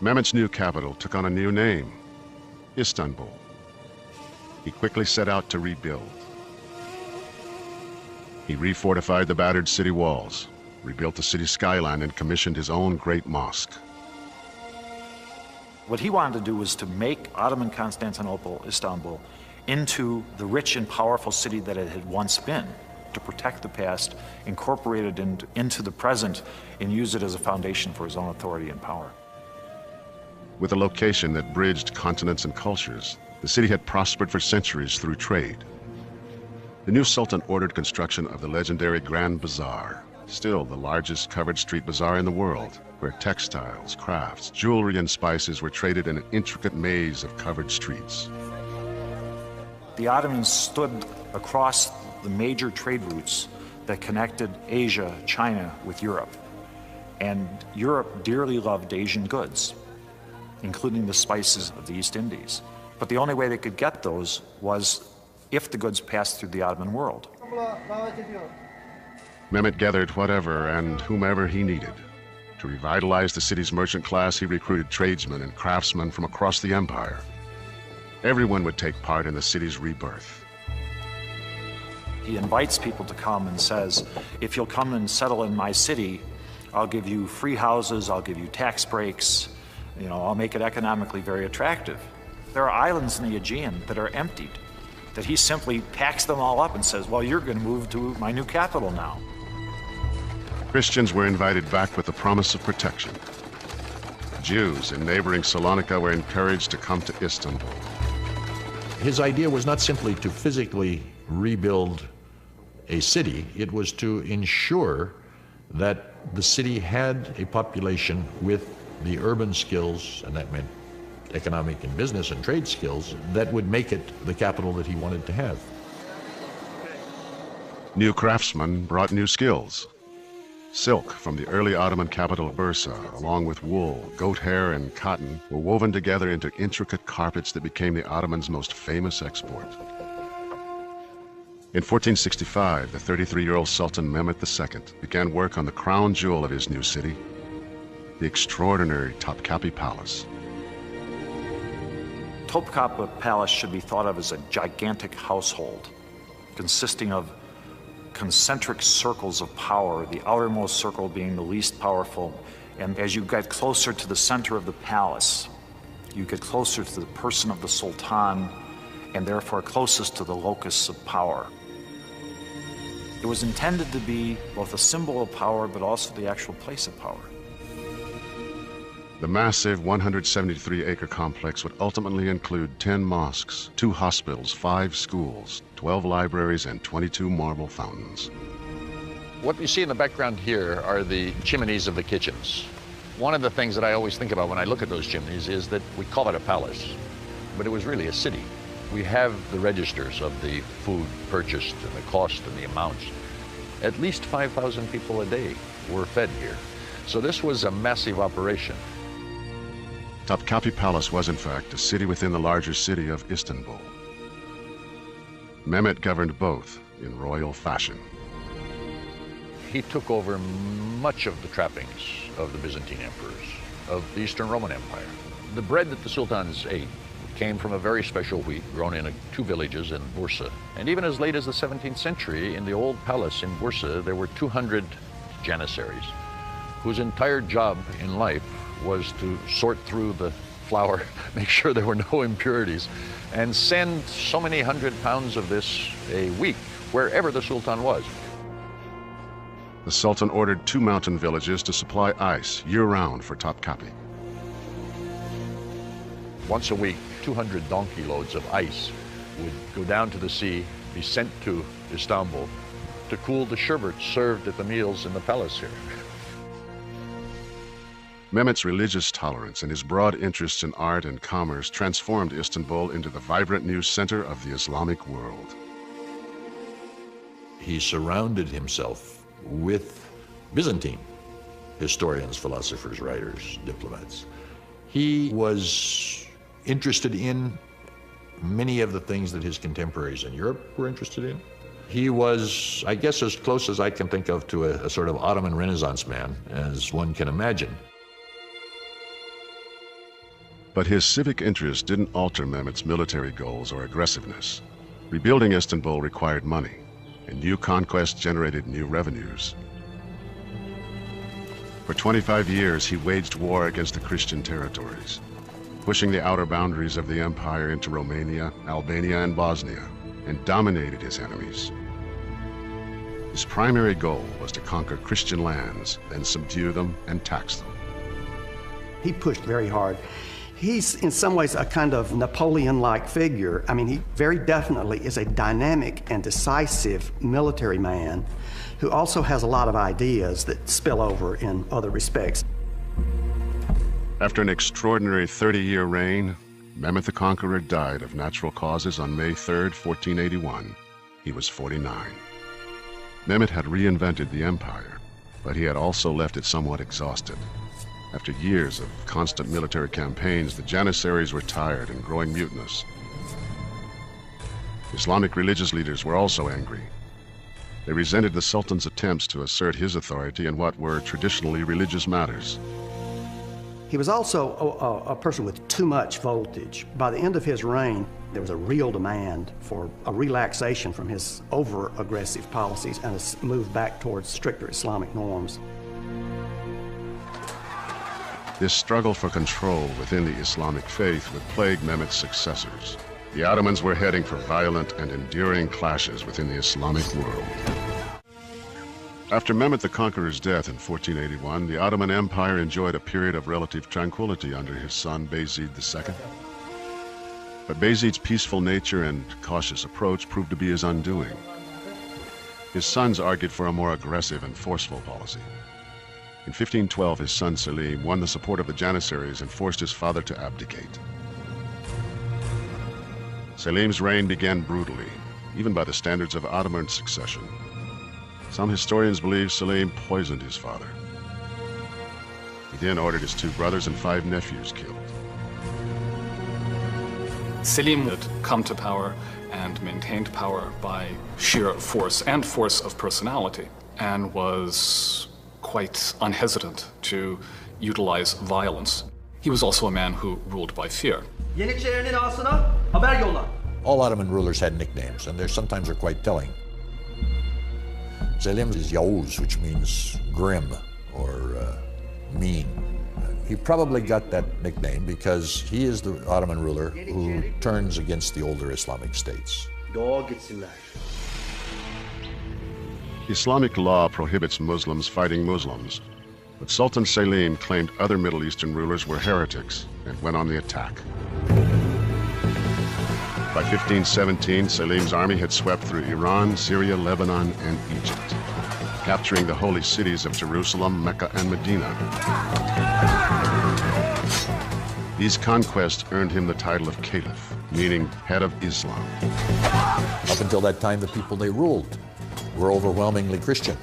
Mehmet's new capital took on a new name, Istanbul. He quickly set out to rebuild. He refortified the battered city walls, rebuilt the city skyline, and commissioned his own great mosque. What he wanted to do was to make Ottoman Constantinople, Istanbul, into the rich and powerful city that it had once been, to protect the past, incorporate it into the present, and use it as a foundation for his own authority and power. With a location that bridged continents and cultures, the city had prospered for centuries through trade. The new Sultan ordered construction of the legendary Grand Bazaar, still the largest covered street bazaar in the world, where textiles, crafts, jewelry, and spices were traded in an intricate maze of covered streets. The Ottomans stood across the major trade routes that connected Asia, China with Europe. And Europe dearly loved Asian goods, including the spices of the East Indies. But the only way they could get those was if the goods passed through the Ottoman world. Mehmet gathered whatever and whomever he needed. To revitalize the city's merchant class, he recruited tradesmen and craftsmen from across the empire. Everyone would take part in the city's rebirth. He invites people to come and says, if you'll come and settle in my city, I'll give you free houses, I'll give you tax breaks, I'll make it economically very attractive. There are islands in the Aegean that are emptied, that he simply packs them all up and says, well, you're going to move to my new capital now. Christians were invited back with the promise of protection. Jews in neighboring Salonika were encouraged to come to Istanbul. His idea was not simply to physically rebuild a city, it was to ensure that the city had a population with the urban skills, and that meant economic and business and trade skills, that would make it the capital that he wanted to have. New craftsmen brought new skills. Silk from the early Ottoman capital Bursa, along with wool, goat hair, and cotton, were woven together into intricate carpets that became the Ottomans' most famous export. In 1465, the 33-year-old Sultan Mehmet II began work on the crown jewel of his new city, the extraordinary Topkapi Palace. Topkapi Palace should be thought of as a gigantic household consisting of concentric circles of power, the outermost circle being the least powerful. And as you get closer to the center of the palace, you get closer to the person of the Sultan, and therefore closest to the locus of power. It was intended to be both a symbol of power, but also the actual place of power. The massive 173-acre complex would ultimately include 10 mosques, 2 hospitals, 5 schools, 12 libraries, and 22 marble fountains. What you see in the background here are the chimneys of the kitchens. One of the things that I always think about when I look at those chimneys is that we call it a palace, but it was really a city. We have the registers of the food purchased and the cost and the amounts. At least 5,000 people a day were fed here. So this was a massive operation. Topkapi Palace was, in fact, a city within the larger city of Istanbul. Mehmet governed both in royal fashion. He took over much of the trappings of the Byzantine emperors, of the Eastern Roman Empire. The bread that the sultans ate came from a very special wheat grown in 2 villages in Bursa. And even as late as the 17th century, in the old palace in Bursa, there were 200 janissaries whose entire job in life was to sort through the flour, make sure there were no impurities, and send so many 100 pounds of this a week wherever the Sultan was. The Sultan ordered 2 mountain villages to supply ice year-round for Topkapi. Once a week, 200 donkey loads of ice would go down to the sea, be sent to Istanbul to cool the sherbet served at the meals in the palace here. Mehmet's religious tolerance and his broad interests in art and commerce transformed Istanbul into the vibrant new center of the Islamic world. He surrounded himself with Byzantine historians, philosophers, writers, diplomats. He was interested in many of the things that his contemporaries in Europe were interested in. He was, I guess, as close as I can think of to a sort of Ottoman Renaissance man as one can imagine. But his civic interest didn't alter Mehmet's military goals or aggressiveness. Rebuilding Istanbul required money, and new conquests generated new revenues. For 25 years, he waged war against the Christian territories, pushing the outer boundaries of the empire into Romania, Albania, and Bosnia, and dominated his enemies. His primary goal was to conquer Christian lands, then subdue them and tax them. He pushed very hard. He's in some ways a kind of Napoleon-like figure. I mean, he very definitely is a dynamic and decisive military man who also has a lot of ideas that spill over in other respects. After an extraordinary 30-year reign, Mehmet the Conqueror died of natural causes on May 3rd, 1481. He was 49. Mehmet had reinvented the empire, but he had also left it somewhat exhausted. After years of constant military campaigns, the Janissaries were tired and growing mutinous. Islamic religious leaders were also angry. They resented the Sultan's attempts to assert his authority in what were traditionally religious matters. He was also a person with too much voltage. By the end of his reign, there was a real demand for a relaxation from his over-aggressive policies and a move back towards stricter Islamic norms. This struggle for control within the Islamic faith would plague Mehmet's successors. The Ottomans were heading for violent and enduring clashes within the Islamic world. After Mehmet the Conqueror's death in 1481, the Ottoman Empire enjoyed a period of relative tranquility under his son Bayezid II. But Bayezid's peaceful nature and cautious approach proved to be his undoing. His sons argued for a more aggressive and forceful policy. In 1512, his son Selim won the support of the Janissaries and forced his father to abdicate. Selim's reign began brutally, even by the standards of Ottoman succession. Some historians believe Selim poisoned his father. He then ordered his 2 brothers and 5 nephews killed. Selim had come to power and maintained power by sheer force and force of personality, and was quite unhesitant to utilize violence. He was also a man who ruled by fear. All Ottoman rulers had nicknames, and they sometimes are quite telling. Selim's is Yavuz, which means grim or mean. He probably got that nickname because he is the Ottoman ruler who turns against the older Islamic states. Islamic law prohibits Muslims fighting Muslims, but Sultan Selim claimed other Middle Eastern rulers were heretics and went on the attack. By 1517, Selim's army had swept through Iran, Syria, Lebanon, and Egypt, capturing the holy cities of Jerusalem, Mecca, and Medina. These conquests earned him the title of Caliph, meaning head of Islam. Up until that time, the people they ruled were overwhelmingly Christian.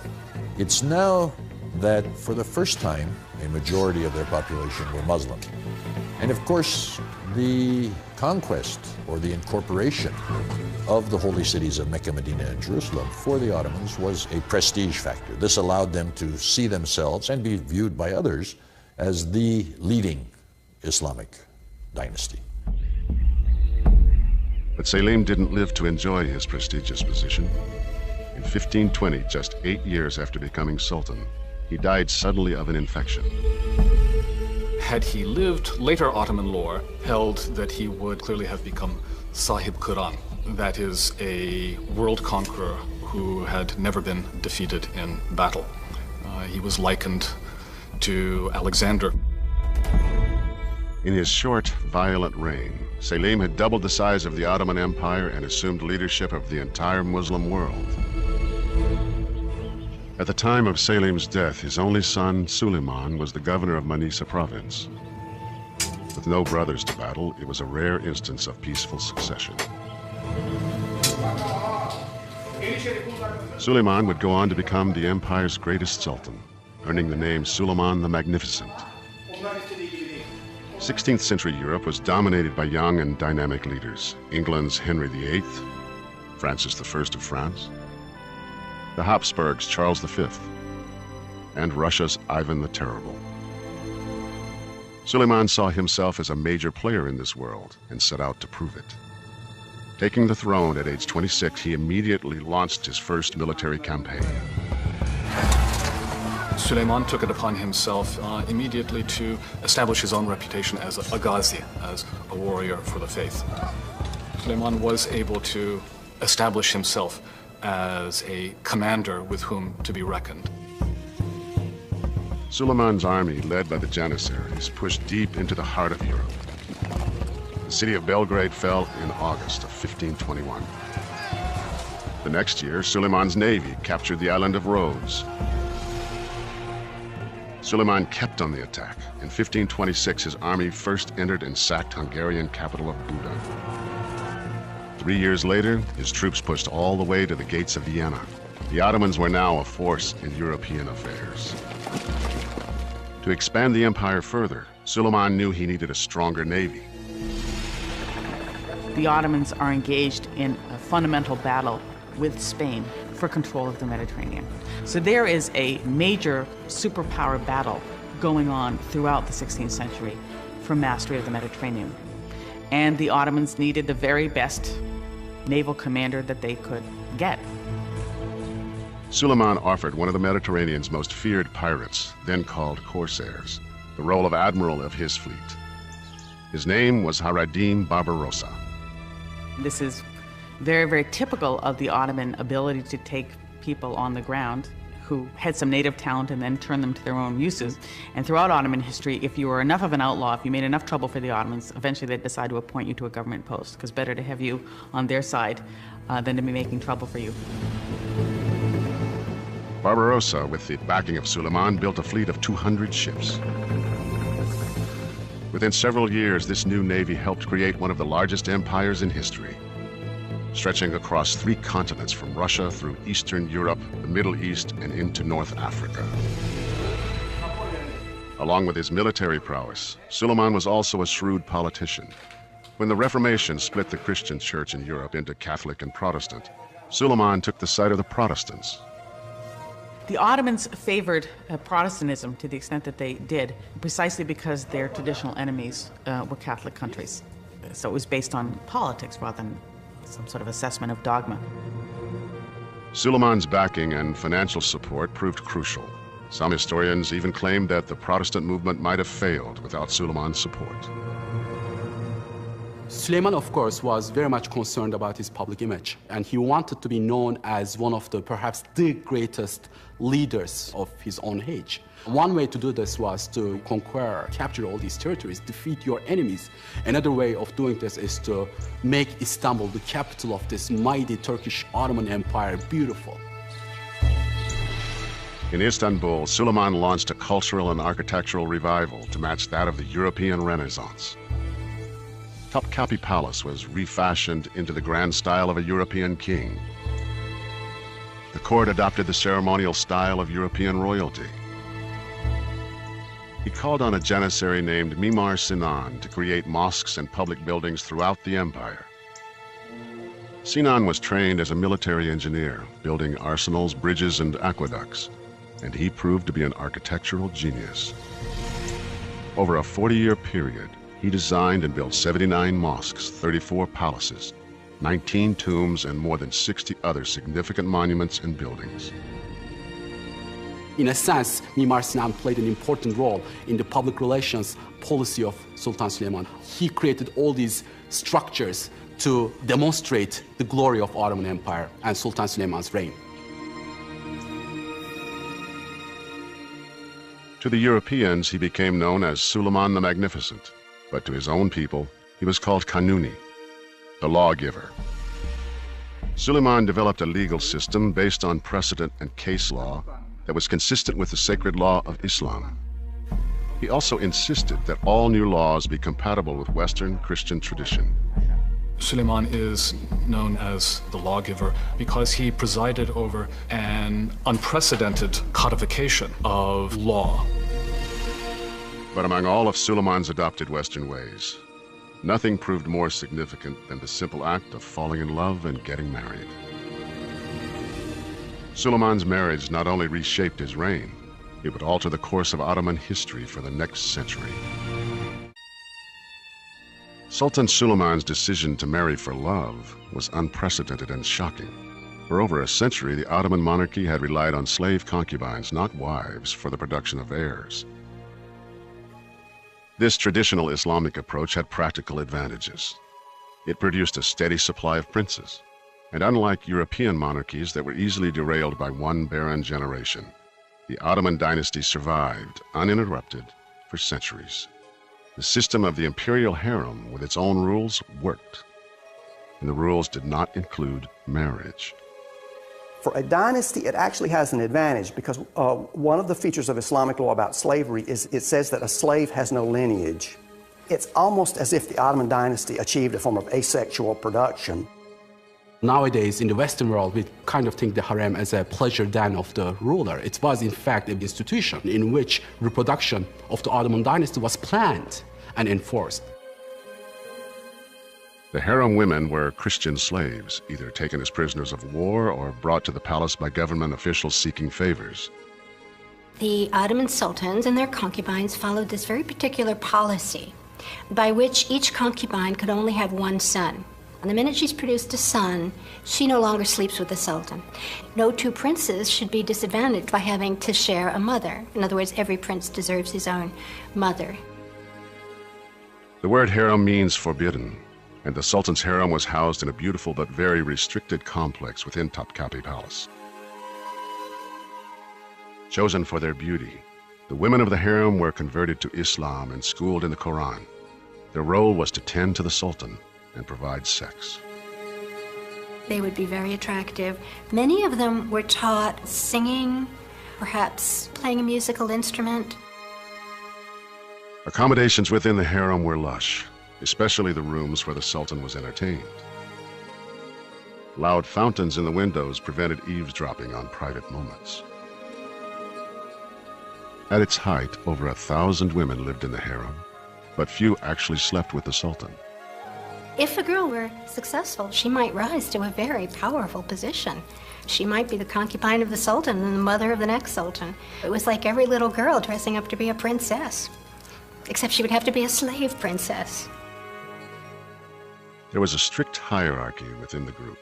It's now that, for the first time, a majority of their population were Muslim. And of course, the conquest or the incorporation of the holy cities of Mecca, Medina, and Jerusalem for the Ottomans was a prestige factor. This allowed them to see themselves and be viewed by others as the leading Islamic dynasty. But Selim didn't live to enjoy his prestigious position. In 1520, just 8 years after becoming Sultan, he died suddenly of an infection. Had he lived, later Ottoman lore held that he would clearly have become Sahib Quran, that is, a world conqueror who had never been defeated in battle. He was likened to Alexander. In his short, violent reign, Selim had doubled the size of the Ottoman Empire and assumed leadership of the entire Muslim world. At the time of Selim's death, his only son, Suleiman, was the governor of Manisa province. With no brothers to battle, it was a rare instance of peaceful succession. Suleiman would go on to become the empire's greatest sultan, earning the name Suleiman the Magnificent. 16th century Europe was dominated by young and dynamic leaders. England's Henry VIII, Francis I of France, the Habsburgs' Charles V, and Russia's Ivan the Terrible. Suleiman saw himself as a major player in this world and set out to prove it. Taking the throne at age 26, he immediately launched his first military campaign. Suleiman took it upon himself immediately to establish his own reputation as a Ghazi, as a warrior for the faith. Suleiman was able to establish himself as a commander with whom to be reckoned. Suleiman's army, led by the Janissaries, pushed deep into the heart of Europe, The city of Belgrade fell in August of 1521. The next year, Suleiman's navy captured the island of Rhodes. Suleiman kept on the attack. In 1526, his army first entered and sacked Hungarian capital of Buda. 3 years later, his troops pushed all the way to the gates of Vienna. The Ottomans were now a force in European affairs. To expand the empire further, Suleiman knew he needed a stronger navy. The Ottomans are engaged in a fundamental battle with Spain for control of the Mediterranean. So there is a major superpower battle going on throughout the 16th century for mastery of the Mediterranean. And the Ottomans needed the very best naval commander that they could get. Suleiman offered one of the Mediterranean's most feared pirates, then called corsairs, the role of admiral of his fleet. His name was Hayreddin Barbarossa. This is very, very typical of the Ottoman ability to take people on the ground who had some native talent and then turn them to their own uses. And throughout Ottoman history, if you were enough of an outlaw, if you made enough trouble for the Ottomans, eventually they'd decide to appoint you to a government post, because better to have you on their side than to be making trouble for you. Barbarossa, with the backing of Suleiman, built a fleet of 200 ships. Within several years, this new navy helped create one of the largest empires in history, stretching across 3 continents from Russia through Eastern Europe, the Middle East, and into North Africa. Along with his military prowess, Suleiman was also a shrewd politician. When the Reformation split the Christian church in Europe into Catholic and Protestant, Suleiman took the side of the Protestants. The Ottomans favored Protestantism to the extent that they did, precisely because their traditional enemies were Catholic countries. So it was based on politics rather than some sort of assessment of dogma. Suleiman's backing and financial support proved crucial. Some historians even claimed that the Protestant movement might have failed without Suleiman's support. Suleiman, of course, was very much concerned about his public image, and he wanted to be known as one of the, perhaps the greatest leaders of his own age. One way to do this was to conquer, capture all these territories, defeat your enemies. Another way of doing this is to make Istanbul, the capital of this mighty Turkish Ottoman Empire, beautiful. In Istanbul, Suleiman launched a cultural and architectural revival to match that of the European Renaissance. Topkapi Palace was refashioned into the grand style of a European king. The court adopted the ceremonial style of European royalty. He called on a janissary named Mimar Sinan to create mosques and public buildings throughout the empire. Sinan was trained as a military engineer, building arsenals, bridges, and aqueducts, and he proved to be an architectural genius. Over a 40-year period, he designed and built 79 mosques, 34 palaces, 19 tombs, and more than 60 other significant monuments and buildings. In a sense, Mimar Sinan played an important role in the public relations policy of Sultan Süleyman. He created all these structures to demonstrate the glory of Ottoman Empire and Sultan Süleyman's reign. To the Europeans, he became known as Suleiman the Magnificent, but to his own people, he was called Kanuni, the lawgiver. Suleiman developed a legal system based on precedent and case law that was consistent with the sacred law of Islam. He also insisted that all new laws be compatible with Western Christian tradition. Suleiman is known as the lawgiver because he presided over an unprecedented codification of law. But among all of Suleiman's adopted Western ways, nothing proved more significant than the simple act of falling in love and getting married. Suleiman's marriage not only reshaped his reign, it would alter the course of Ottoman history for the next century. Sultan Suleiman's decision to marry for love was unprecedented and shocking. For over a century, the Ottoman monarchy had relied on slave concubines, not wives, for the production of heirs. This traditional Islamic approach had practical advantages. It produced a steady supply of princes, and unlike European monarchies that were easily derailed by one barren generation, the Ottoman dynasty survived, uninterrupted, for centuries. The system of the imperial harem, with its own rules, worked. And the rules did not include marriage. For a dynasty, it actually has an advantage because one of the features of Islamic law about slavery is it says that a slave has no lineage. It's almost as if the Ottoman dynasty achieved a form of asexual production. Nowadays, in the Western world, we kind of think the harem as a pleasure den of the ruler. It was, in fact, an institution in which reproduction of the Ottoman dynasty was planned and enforced. The harem women were Christian slaves, either taken as prisoners of war or brought to the palace by government officials seeking favors. The Ottoman sultans and their concubines followed this very particular policy by which each concubine could only have one son. And the minute she's produced a son, she no longer sleeps with the sultan. No two princes should be disadvantaged by having to share a mother. In other words, every prince deserves his own mother. The word harem means forbidden, and the Sultan's harem was housed in a beautiful but very restricted complex within Topkapi Palace. Chosen for their beauty, the women of the harem were converted to Islam and schooled in the Quran. Their role was to tend to the Sultan and provide sex. They would be very attractive. Many of them were taught singing, perhaps playing a musical instrument. Accommodations within the harem were lush, especially the rooms where the Sultan was entertained. Loud fountains in the windows prevented eavesdropping on private moments. At its height, over 1,000 women lived in the harem, but few actually slept with the Sultan. If a girl were successful, she might rise to a very powerful position. She might be the concubine of the Sultan and the mother of the next Sultan. It was like every little girl dressing up to be a princess, except she would have to be a slave princess. There was a strict hierarchy within the group.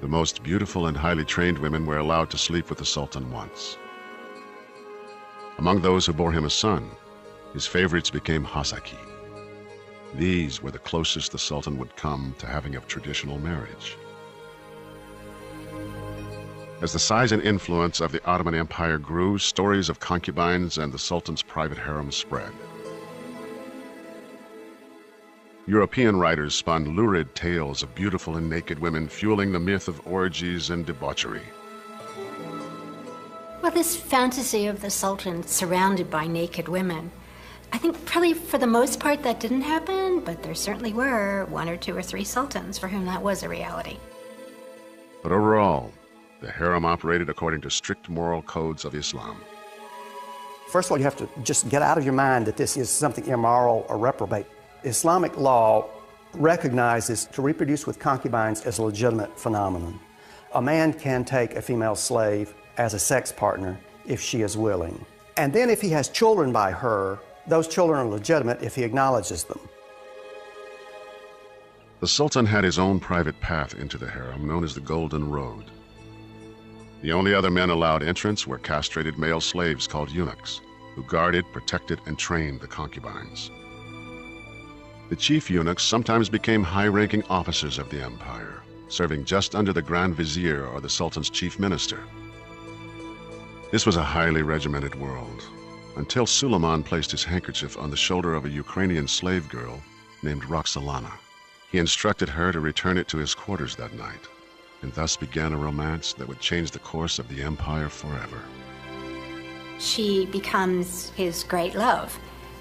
The most beautiful and highly trained women were allowed to sleep with the Sultan once. Among those who bore him a son, his favorites became Hasaki. These were the closest the Sultan would come to having a traditional marriage. As the size and influence of the Ottoman Empire grew, stories of concubines and the Sultan's private harem spread. European writers spun lurid tales of beautiful and naked women, fueling the myth of orgies and debauchery. Well, this fantasy of the Sultan surrounded by naked women, I think probably for the most part that didn't happen, but there certainly were 1 or 2 or 3 sultans for whom that was a reality. But overall, the harem operated according to strict moral codes of Islam. First of all, you have to just get out of your mind that this is something immoral or reprobate. Islamic law recognizes to reproduce with concubines as a legitimate phenomenon. A man can take a female slave as a sex partner if she is willing. And then if he has children by her, those children are legitimate if he acknowledges them. The Sultan had his own private path into the harem, known as the Golden Road. The only other men allowed entrance were castrated male slaves called eunuchs, who guarded, protected, and trained the concubines. The chief eunuchs sometimes became high-ranking officers of the empire, serving just under the Grand Vizier or the Sultan's chief minister. This was a highly regimented world, until Suleiman placed his handkerchief on the shoulder of a Ukrainian slave girl named Roxolana. He instructed her to return it to his quarters that night, and thus began a romance that would change the course of the empire forever. She becomes his great love,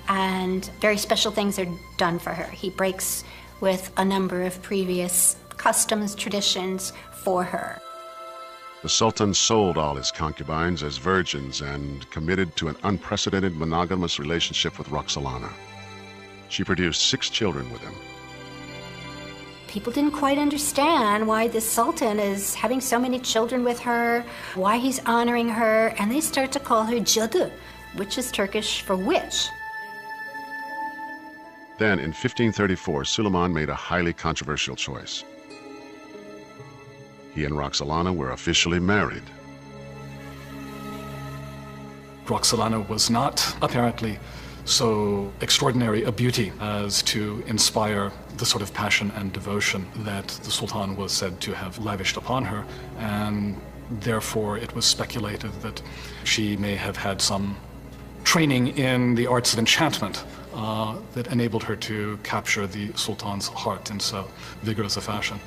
and very special things are done for her. He breaks with a number of previous customs, traditions for her. The Sultan sold all his concubines as virgins and committed to an unprecedented monogamous relationship with Roxolana. She produced 6 children with him. People didn't quite understand why the Sultan is having so many children with her, why he's honoring her, and they start to call her Cadı, which is Turkish for witch. Then, in 1534, Suleiman made a highly controversial choice. He and Roxolana were officially married. Roxolana was not apparently so extraordinary a beauty as to inspire the sort of passion and devotion that the Sultan was said to have lavished upon her, and therefore it was speculated that she may have had some training in the arts of enchantment that enabled her to capture the Sultan's heart in so vigorous a fashion.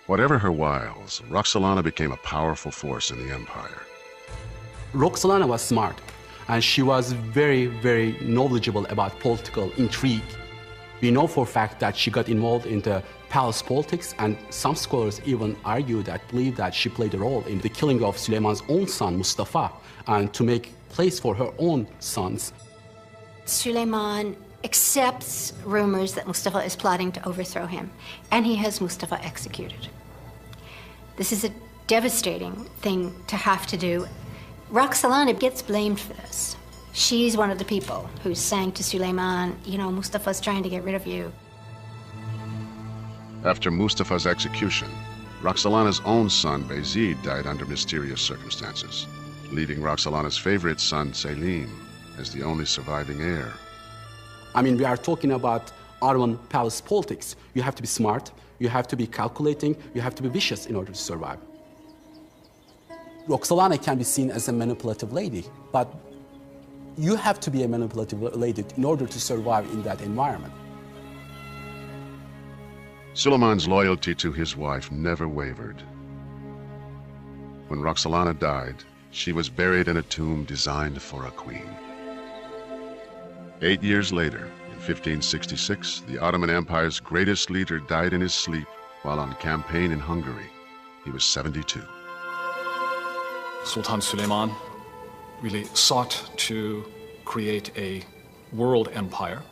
Whatever her wiles, Roxolana became a powerful force in the empire. Roxolana was smart, and she was very, very knowledgeable about political intrigue. We know for a fact that she got involved in the palace politics, and some scholars even believe that she played a role in the killing of Süleyman's own son, Mustafa, and to make place for her own sons. Süleyman accepts rumors that Mustafa is plotting to overthrow him, and he has Mustafa executed. This is a devastating thing to have to do. Roxolana gets blamed for this. She's one of the people who's saying to Süleyman, you know, Mustafa's trying to get rid of you. After Mustafa's execution, Roxolana's own son, Bayezid, died under mysterious circumstances, leaving Roxolana's favorite son, Selim, as the only surviving heir. I mean, we are talking about Ottoman palace politics. You have to be smart, you have to be calculating, you have to be vicious in order to survive. Roxolana can be seen as a manipulative lady, but you have to be a manipulative lady in order to survive in that environment. Suleiman's loyalty to his wife never wavered. When Roxolana died, she was buried in a tomb designed for a queen. 8 years later, in 1566, the Ottoman Empire's greatest leader died in his sleep while on campaign in Hungary. He was 72. Sultan Süleyman really sought to create a world empire.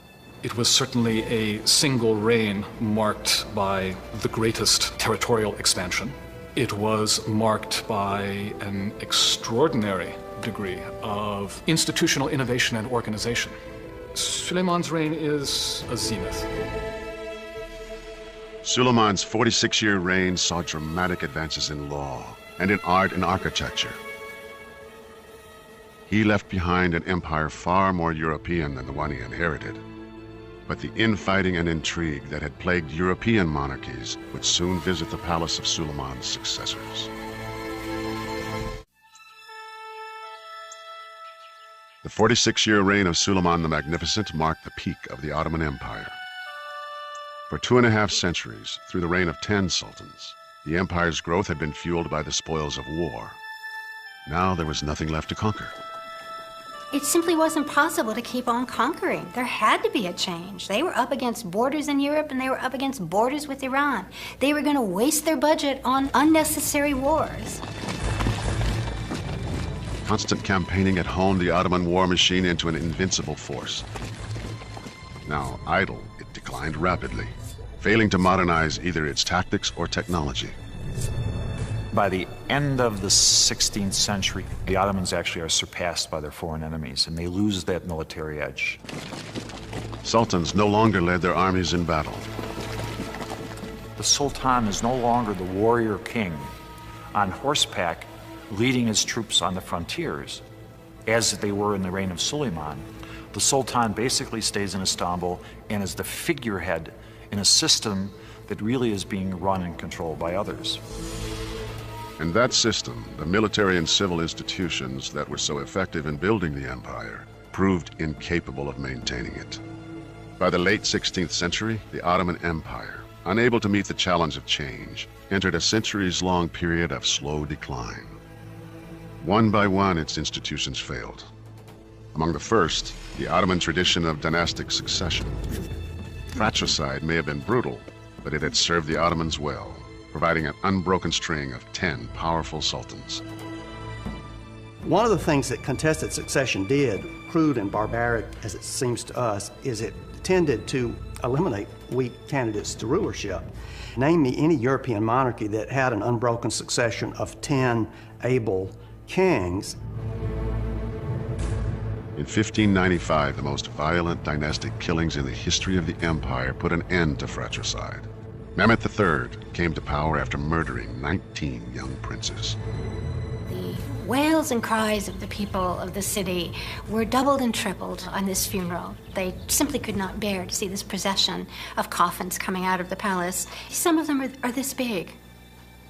It was certainly a single reign marked by the greatest territorial expansion. It was marked by an extraordinary degree of institutional innovation and organization. Süleyman's reign is a zenith. Suleiman's 46-year reign saw dramatic advances in law and in art and architecture. He left behind an empire far more European than the one he inherited. But the infighting and intrigue that had plagued European monarchies would soon visit the palace of Suleiman's successors. The 46-year reign of Suleiman the Magnificent marked the peak of the Ottoman Empire. For 2.5 centuries, through the reign of 10 sultans, the empire's growth had been fueled by the spoils of war. Now there was nothing left to conquer. It simply wasn't possible to keep on conquering. There had to be a change. They were up against borders in Europe, and they were up against borders with Iran. They were going to waste their budget on unnecessary wars. Constant campaigning had honed the Ottoman war machine into an invincible force. Now idle, it declined rapidly, failing to modernize either its tactics or technology. By the end of the 16th century, the Ottomans actually are surpassed by their foreign enemies, and they lose that military edge. Sultans no longer led their armies in battle. The Sultan is no longer the warrior king on horseback leading his troops on the frontiers, as they were in the reign of Suleiman. The Sultan basically stays in Istanbul and is the figurehead in a system that really is being run and controlled by others. And that system, the military and civil institutions that were so effective in building the empire, proved incapable of maintaining it. By the late 16th century, the Ottoman Empire, unable to meet the challenge of change, entered a centuries-long period of slow decline. One by one, its institutions failed. Among the first, the Ottoman tradition of dynastic succession. Fratricide may have been brutal, but it had served the Ottomans well, providing an unbroken string of 10 powerful sultans. One of the things that contested succession did, crude and barbaric as it seems to us, is it tended to eliminate weak candidates to rulership. Name me any European monarchy that had an unbroken succession of 10 able kings. In 1595, the most violent dynastic killings in the history of the empire put an end to fratricide. Mehmet III came to power after murdering 19 young princes. The wails and cries of the people of the city were doubled and tripled on this funeral. They simply could not bear to see this procession of coffins coming out of the palace. Some of them are this big.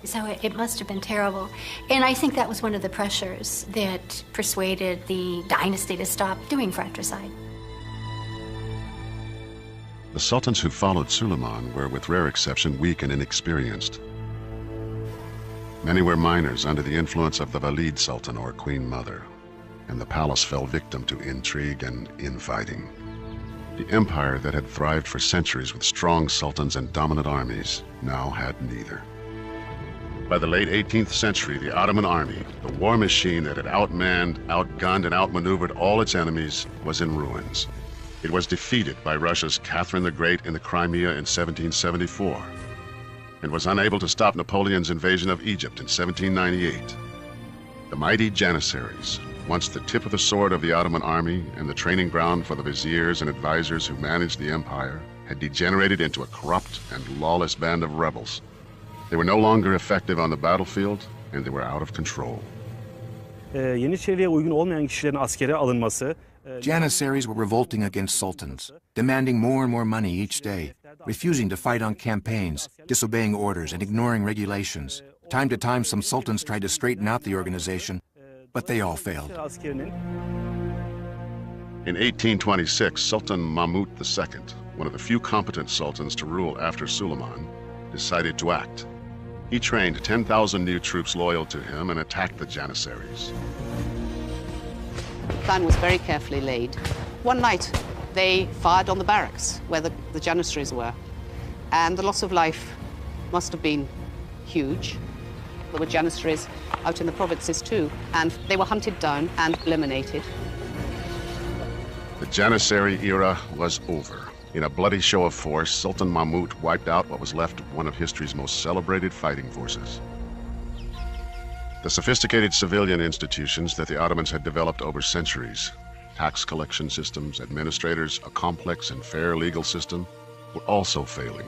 So it must have been terrible. And I think that was one of the pressures that persuaded the dynasty to stop doing fratricide. The sultans who followed Suleiman were, with rare exception, weak and inexperienced. Many were minors under the influence of the Valid Sultan, or Queen Mother, and the palace fell victim to intrigue and infighting. The empire that had thrived for centuries with strong sultans and dominant armies now had neither. By the late 18th century, the Ottoman army, the war machine that had outmanned, outgunned, and outmaneuvered all its enemies, was in ruins. It was defeated by Russia's Catherine the Great in the Crimea in 1774, and was unable to stop Napoleon's invasion of Egypt in 1798. The mighty Janissaries, once the tip of the sword of the Ottoman army and the training ground for the viziers and advisors who managed the empire, had degenerated into a corrupt and lawless band of rebels. They were no longer effective on the battlefield, and they were out of control. Yeniçeriliğe uygun olmayan kişilerin askere alınması. Janissaries were revolting against sultans, demanding more and more money each day, refusing to fight on campaigns, disobeying orders, and ignoring regulations. Time to time, some sultans tried to straighten out the organization, but they all failed. In 1826, Sultan Mahmud II, one of the few competent sultans to rule after Suleiman, decided to act. He trained 10,000 new troops loyal to him and attacked the Janissaries. The plan was very carefully laid. One night, they fired on the barracks where the Janissaries were, and the loss of life must have been huge. There were Janissaries out in the provinces too, and they were hunted down and eliminated. The Janissary era was over. In a bloody show of force, Sultan Mahmud wiped out what was left of one of history's most celebrated fighting forces. The sophisticated civilian institutions that the Ottomans had developed over centuries, tax collection systems, administrators, a complex and fair legal system, were also failing.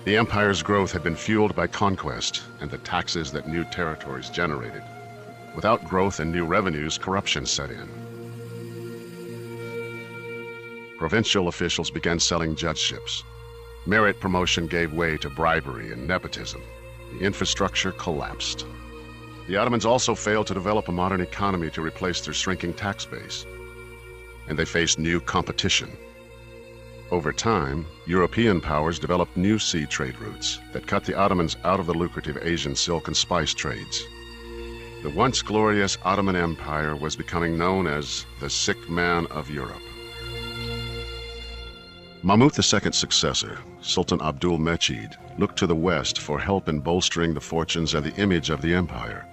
The empire's growth had been fueled by conquest and the taxes that new territories generated. Without growth and new revenues, corruption set in. Provincial officials began selling judgeships. Merit promotion gave way to bribery and nepotism. The infrastructure collapsed. The Ottomans also failed to develop a modern economy to replace their shrinking tax base. And they faced new competition. Over time, European powers developed new sea trade routes that cut the Ottomans out of the lucrative Asian silk and spice trades. The once glorious Ottoman Empire was becoming known as the sick man of Europe. Mahmud II's successor, Sultan Abdul Mejid, looked to the West for help in bolstering the fortunes and the image of the empire.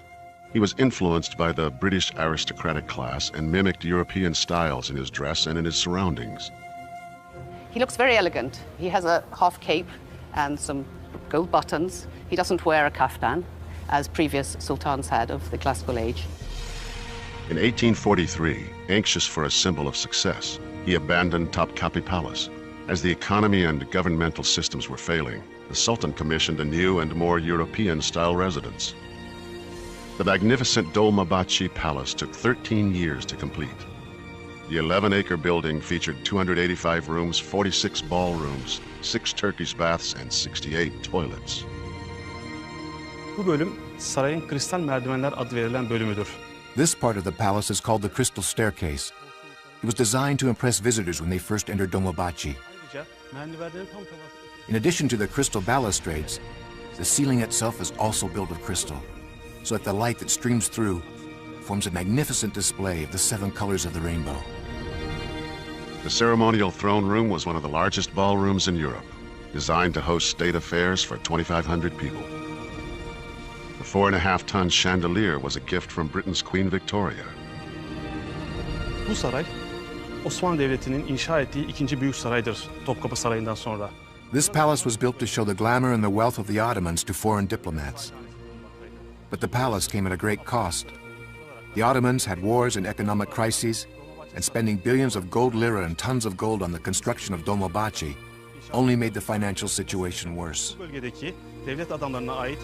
He was influenced by the British aristocratic class and mimicked European styles in his dress and in his surroundings. He looks very elegant. He has a half cape and some gold buttons. He doesn't wear a kaftan, as previous sultans had of the classical age. In 1843, anxious for a symbol of success, he abandoned Topkapi Palace. As the economy and governmental systems were failing, the Sultan commissioned a new and more European-style residence. The magnificent Dolmabahce Palace took 13 years to complete. The 11-acre building featured 285 rooms, 46 ballrooms, 6 Turkish baths, and 68 toilets. Bu bölüm sarayın kristal merdivenler adı verilen bölümüdür. This part of the palace is called the Crystal Staircase. It was designed to impress visitors when they first entered Dolmabahce. In addition to the crystal balustrades, the ceiling itself is also built of crystal, so that the light that streams through forms a magnificent display of the 7 colors of the rainbow. The ceremonial throne room was one of the largest ballrooms in Europe, designed to host state affairs for 2,500 people. The 4.5-ton chandelier was a gift from Britain's Queen Victoria. Bu saray, Osmanlı Devleti'nin inşa ettiği ikinci büyük saraydır Topkapı Sarayı'ndan sonra. This palace was built to show the glamour and the wealth of the Ottomans to foreign diplomats. But the palace came at a great cost. The Ottomans had wars and economic crises, and spending billions of gold lira and tons of gold on the construction of Dolmabahce only made the financial situation worse. Bu bölgedeki devlet adamlarına ait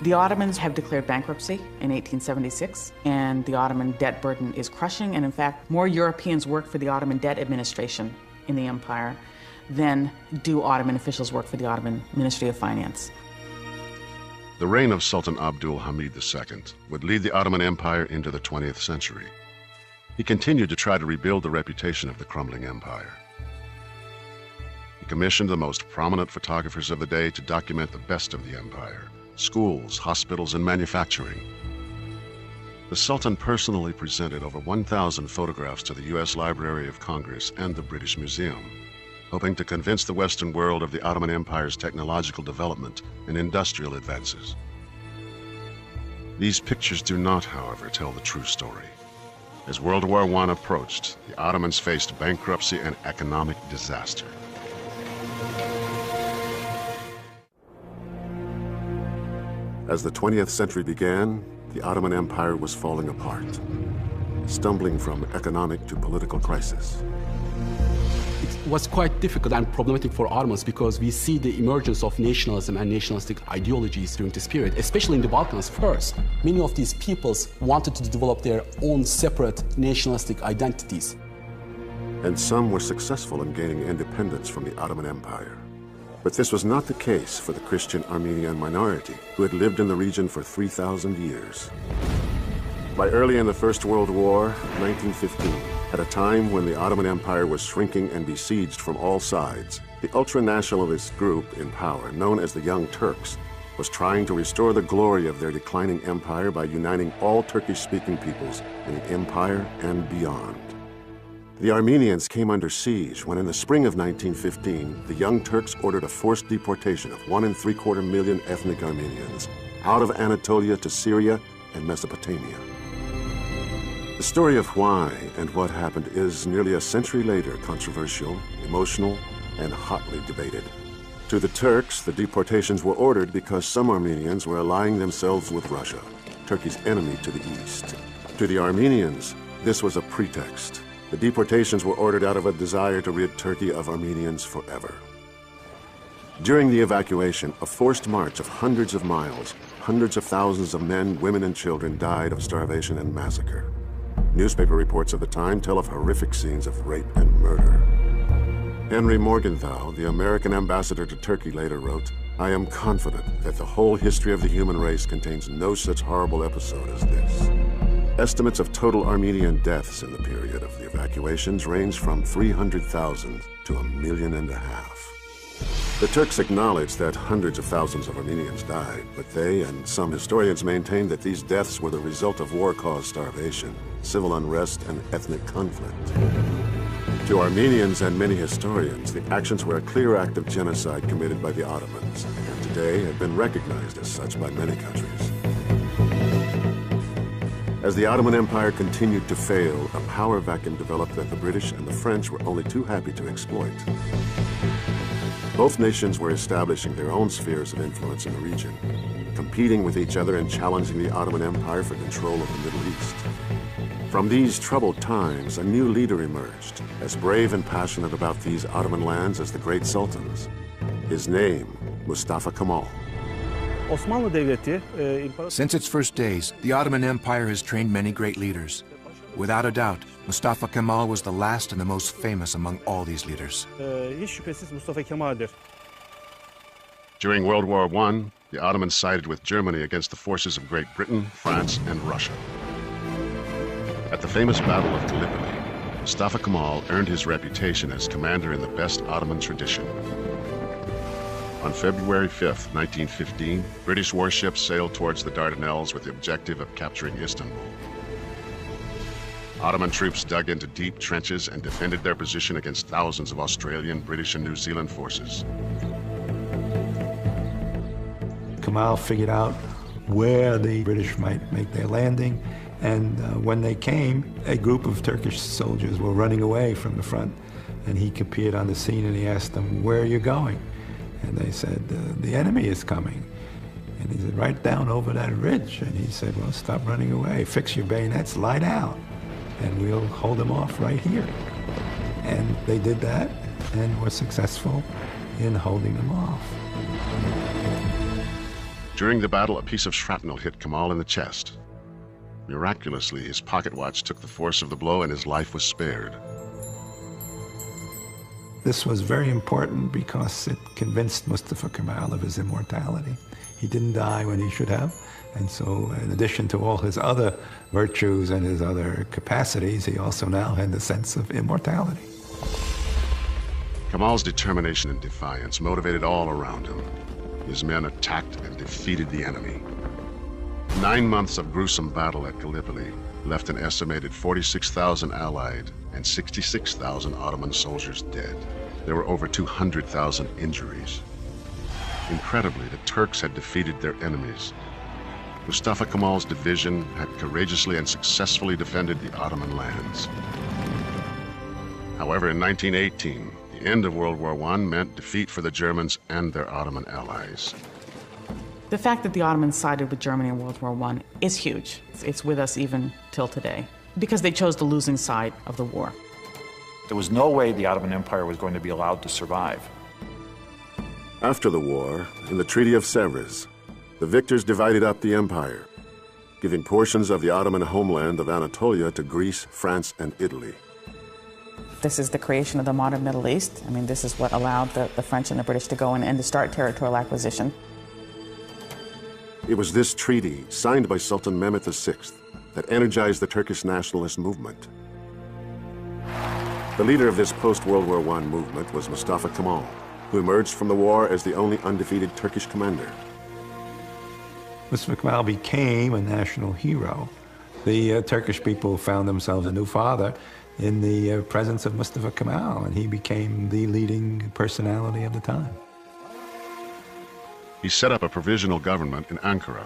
The Ottomans have declared bankruptcy in 1876, and the Ottoman debt burden is crushing, and in fact, more Europeans work for the Ottoman debt administration in the empire than do Ottoman officials work for the Ottoman Ministry of Finance. The reign of Sultan Abdul Hamid II would lead the Ottoman Empire into the 20th century. He continued to try to rebuild the reputation of the crumbling empire. he commissioned the most prominent photographers of the day to document the best of the empire: schools, hospitals, and manufacturing. The Sultan personally presented over 1,000 photographs to the U.S. Library of Congress and the British Museum, hoping to convince the Western world of the Ottoman Empire's technological development and industrial advances. These pictures do not, however, tell the true story. As World War I approached, the Ottomans faced bankruptcy and economic disaster. As the 20th century began, the Ottoman Empire was falling apart, stumbling from economic to political crisis. It was quite difficult and problematic for Ottomans because we see the emergence of nationalism and nationalistic ideologies during this period, especially in the Balkans first. Many of these peoples wanted to develop their own separate nationalistic identities. And some were successful in gaining independence from the Ottoman Empire. But this was not the case for the Christian Armenian minority, who had lived in the region for 3,000 years. By early in the First World War, 1915, at a time when the Ottoman Empire was shrinking and besieged from all sides, the ultra-nationalist group in power, known as the Young Turks, was trying to restore the glory of their declining empire by uniting all Turkish-speaking peoples in the empire and beyond. The Armenians came under siege when in the spring of 1915, the Young Turks ordered a forced deportation of 1.75 million ethnic Armenians out of Anatolia to Syria and Mesopotamia. The story of why and what happened is nearly a century later controversial, emotional, and hotly debated. To the Turks, the deportations were ordered because some Armenians were allying themselves with Russia, Turkey's enemy to the east. To the Armenians, this was a pretext. The deportations were ordered out of a desire to rid Turkey of Armenians forever. During the evacuation, a forced march of hundreds of miles, hundreds of thousands of men, women, and children died of starvation and massacre. Newspaper reports of the time tell of horrific scenes of rape and murder. Henry Morgenthau, the American ambassador to Turkey, later wrote, "I am confident that the whole history of the human race contains no such horrible episode as this." Estimates of total Armenian deaths in the period of the evacuations range from 300,000 to 1.5 million. The Turks acknowledged that hundreds of thousands of Armenians died, but they and some historians maintain that these deaths were the result of war-caused starvation, civil unrest, and ethnic conflict. To Armenians and many historians, the actions were a clear act of genocide committed by the Ottomans, and today have been recognized as such by many countries. As the Ottoman Empire continued to fail, a power vacuum developed that the British and the French were only too happy to exploit. Both nations were establishing their own spheres of influence in the region, competing with each other and challenging the Ottoman Empire for control of the Middle East. From these troubled times, a new leader emerged, as brave and passionate about these Ottoman lands as the great sultans. His name, Mustafa Kemal. Since its first days, the Ottoman Empire has trained many great leaders. Without a doubt, Mustafa Kemal was the last and the most famous among all these leaders. During World War I, the Ottomans sided with Germany against the forces of Great Britain, France, and Russia. At the famous Battle of Gallipoli, Mustafa Kemal earned his reputation as commander in the best Ottoman tradition. On February 5, 1915, British warships sailed towards the Dardanelles with the objective of capturing Istanbul. Ottoman troops dug into deep trenches and defended their position against thousands of Australian, British, and New Zealand forces. Kemal figured out where the British might make their landing, and when they came, a group of Turkish soldiers were running away from the front, and he appeared on the scene and he asked them, "Where are you going?" And they said, "The enemy is coming." And he said, "Right down over that ridge." And he said, "Well, stop running away. Fix your bayonets, lie down, and we'll hold them off right here." And they did that and were successful in holding them off. During the battle, a piece of shrapnel hit Kemal in the chest. Miraculously, his pocket watch took the force of the blow and his life was spared. This was very important because it convinced Mustafa Kemal of his immortality. He didn't die when he should have, and so in addition to all his other virtues and his other capacities, he also now had the sense of immortality. Kemal's determination and defiance motivated all around him. His men attacked and defeated the enemy. 9 months of gruesome battle at Gallipoli left an estimated 46,000 Allied and 66,000 Ottoman soldiers dead. There were over 200,000 injuries. Incredibly, the Turks had defeated their enemies. Mustafa Kemal's division had courageously and successfully defended the Ottoman lands. However, in 1918, the end of World War I meant defeat for the Germans and their Ottoman allies. The fact that the Ottomans sided with Germany in World War I is huge. It's with us even till today, because they chose the losing side of the war. There was no way the Ottoman Empire was going to be allowed to survive. After the war, in the Treaty of Sèvres, the victors divided up the empire, giving portions of the Ottoman homeland of Anatolia to Greece, France, and Italy. This is the creation of the modern Middle East. I mean, this is what allowed the French and the British to go in and to start territorial acquisition. It was this treaty, signed by Sultan Mehmet VI, that energized the Turkish nationalist movement. The leader of this post-World War I movement was Mustafa Kemal, who emerged from the war as the only undefeated Turkish commander. Mustafa Kemal became a national hero. The Turkish people found themselves a new father in the presence of Mustafa Kemal, and he became the leading personality of the time. He set up a provisional government in Ankara.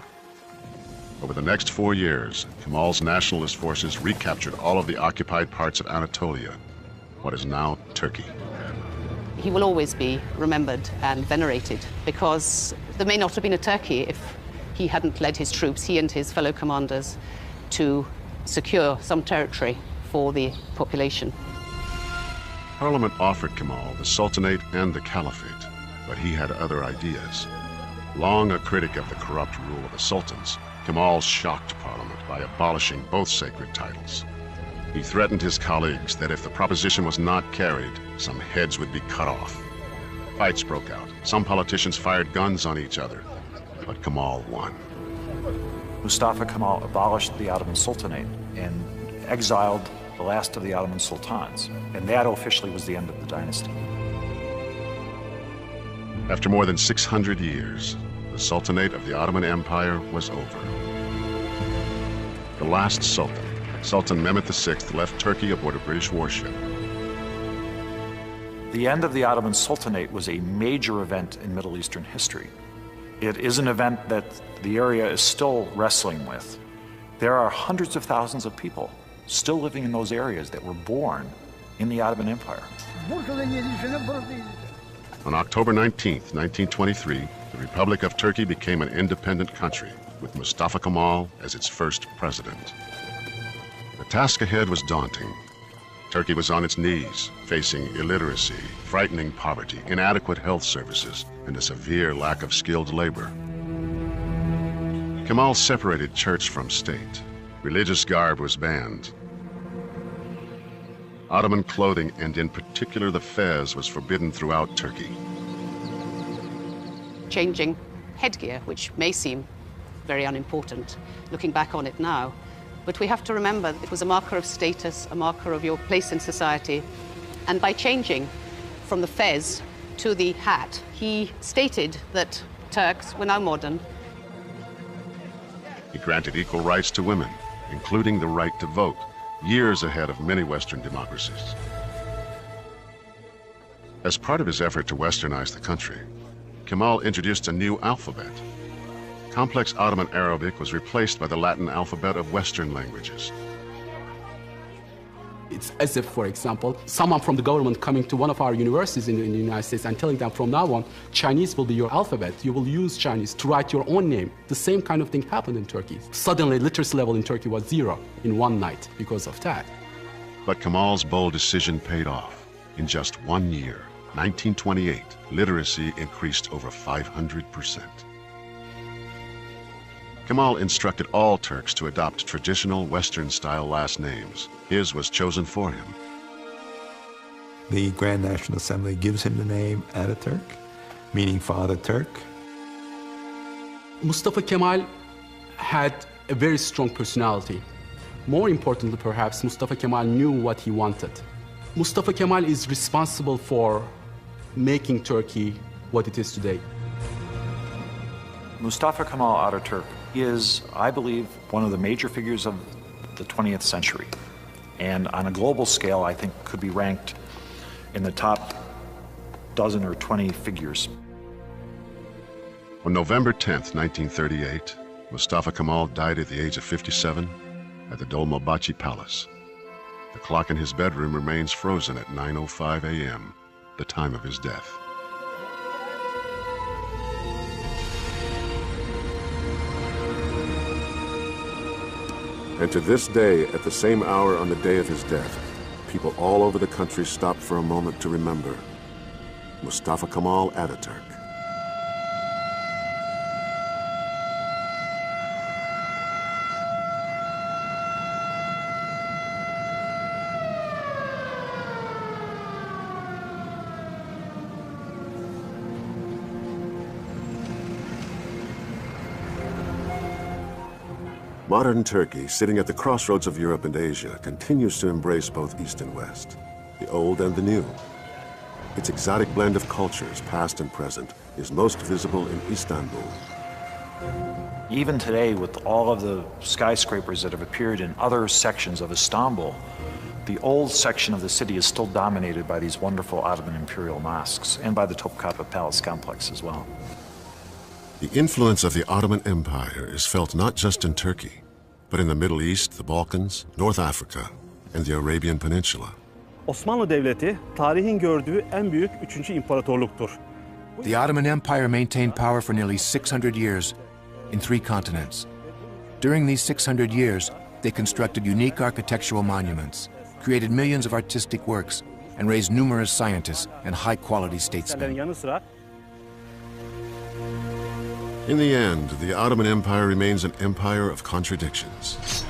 Over the next 4 years, Kemal's nationalist forces recaptured all of the occupied parts of Anatolia, what is now Turkey. He will always be remembered and venerated because there may not have been a Turkey if he hadn't led his troops, he and his fellow commanders, to secure some territory for the population. Parliament offered Kemal the Sultanate and the Caliphate, but he had other ideas. Long a critic of the corrupt rule of the sultans, Kemal shocked Parliament by abolishing both sacred titles. He threatened his colleagues that if the proposition was not carried, some heads would be cut off. Fights broke out. Some politicians fired guns on each other, but Kemal won. Mustafa Kemal abolished the Ottoman Sultanate and exiled the last of the Ottoman sultans, and that officially was the end of the dynasty. After more than 600 years, the Sultanate of the Ottoman Empire was over. The last Sultan, Sultan Mehmet VI, left Turkey aboard a British warship. The end of the Ottoman Sultanate was a major event in Middle Eastern history. It is an event that the area is still wrestling with. There are hundreds of thousands of people still living in those areas that were born in the Ottoman Empire. On October 19, 1923, the Republic of Turkey became an independent country, with Mustafa Kemal as its first president. The task ahead was daunting. Turkey was on its knees, facing illiteracy, frightening poverty, inadequate health services, and a severe lack of skilled labor. Kemal separated church from state. Religious garb was banned. Ottoman clothing, and in particular the fez, was forbidden throughout Turkey. Changing headgear, which may seem very unimportant, looking back on it now, but we have to remember it was a marker of status, a marker of your place in society, and by changing from the fez to the hat, he stated that Turks were now modern. He granted equal rights to women, including the right to vote, years ahead of many Western democracies. As part of his effort to Westernize the country, Kemal introduced a new alphabet. Complex Ottoman Arabic was replaced by the Latin alphabet of Western languages. It's as if, for example, someone from the government coming to one of our universities in the United States and telling them from now on, Chinese will be your alphabet. You will use Chinese to write your own name. The same kind of thing happened in Turkey. Suddenly, literacy level in Turkey was 0 in one night because of that. But Kemal's bold decision paid off. In just 1 year, 1928, literacy increased over 500%. Kemal instructed all Turks to adopt traditional Western-style last names. His was chosen for him. The Grand National Assembly gives him the name Ataturk, meaning Father Turk. Mustafa Kemal had a very strong personality. More importantly, perhaps, Mustafa Kemal knew what he wanted. Mustafa Kemal is responsible for making Turkey what it is today. Mustafa Kemal Ataturk is, I believe, one of the major figures of the 20th century. And on a global scale, I think could be ranked in the top dozen or 20 figures. On November 10th, 1938, Mustafa Kemal died at the age of 57 at the Dolmabahce Palace. The clock in his bedroom remains frozen at 9:05 a.m., the time of his death. And to this day, at the same hour on the day of his death, people all over the country stop for a moment to remember Mustafa Kemal Ataturk. Modern Turkey, sitting at the crossroads of Europe and Asia, continues to embrace both East and West, the old and the new. Its exotic blend of cultures, past and present, is most visible in Istanbul. Even today, with all of the skyscrapers that have appeared in other sections of Istanbul, the old section of the city is still dominated by these wonderful Ottoman imperial mosques and by the Topkapı Palace complex as well. The influence of the Ottoman Empire is felt not just in Turkey, but in the Middle East, the Balkans, North Africa, and the Arabian Peninsula. Osmanlı Devleti, tarihin gördüğü en büyük 3. imparatorluktur. The Ottoman Empire maintained power for nearly 600 years in 3 continents. During these 600 years, they constructed unique architectural monuments, created millions of artistic works, and raised numerous scientists and high-quality statesmen. In the end, the Ottoman Empire remains an empire of contradictions.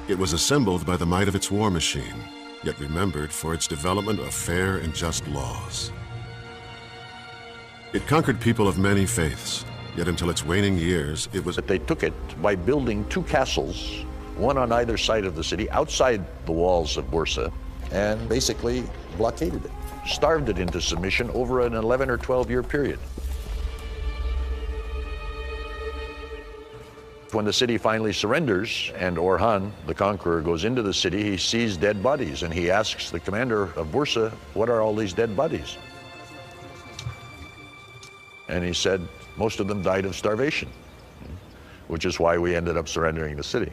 It was assembled by the might of its war machine, yet remembered for its development of fair and just laws. It conquered people of many faiths, yet until its waning years, it was... But they took it by building 2 castles, one on either side of the city, outside the walls of Bursa, and basically blockaded it, starved it into submission over an 11 or 12-year period. When the city finally surrenders and Orhan, the conqueror, goes into the city, he sees dead bodies and he asks the commander of Bursa, what are all these dead bodies? And he said, most of them died of starvation, which is why we ended up surrendering the city.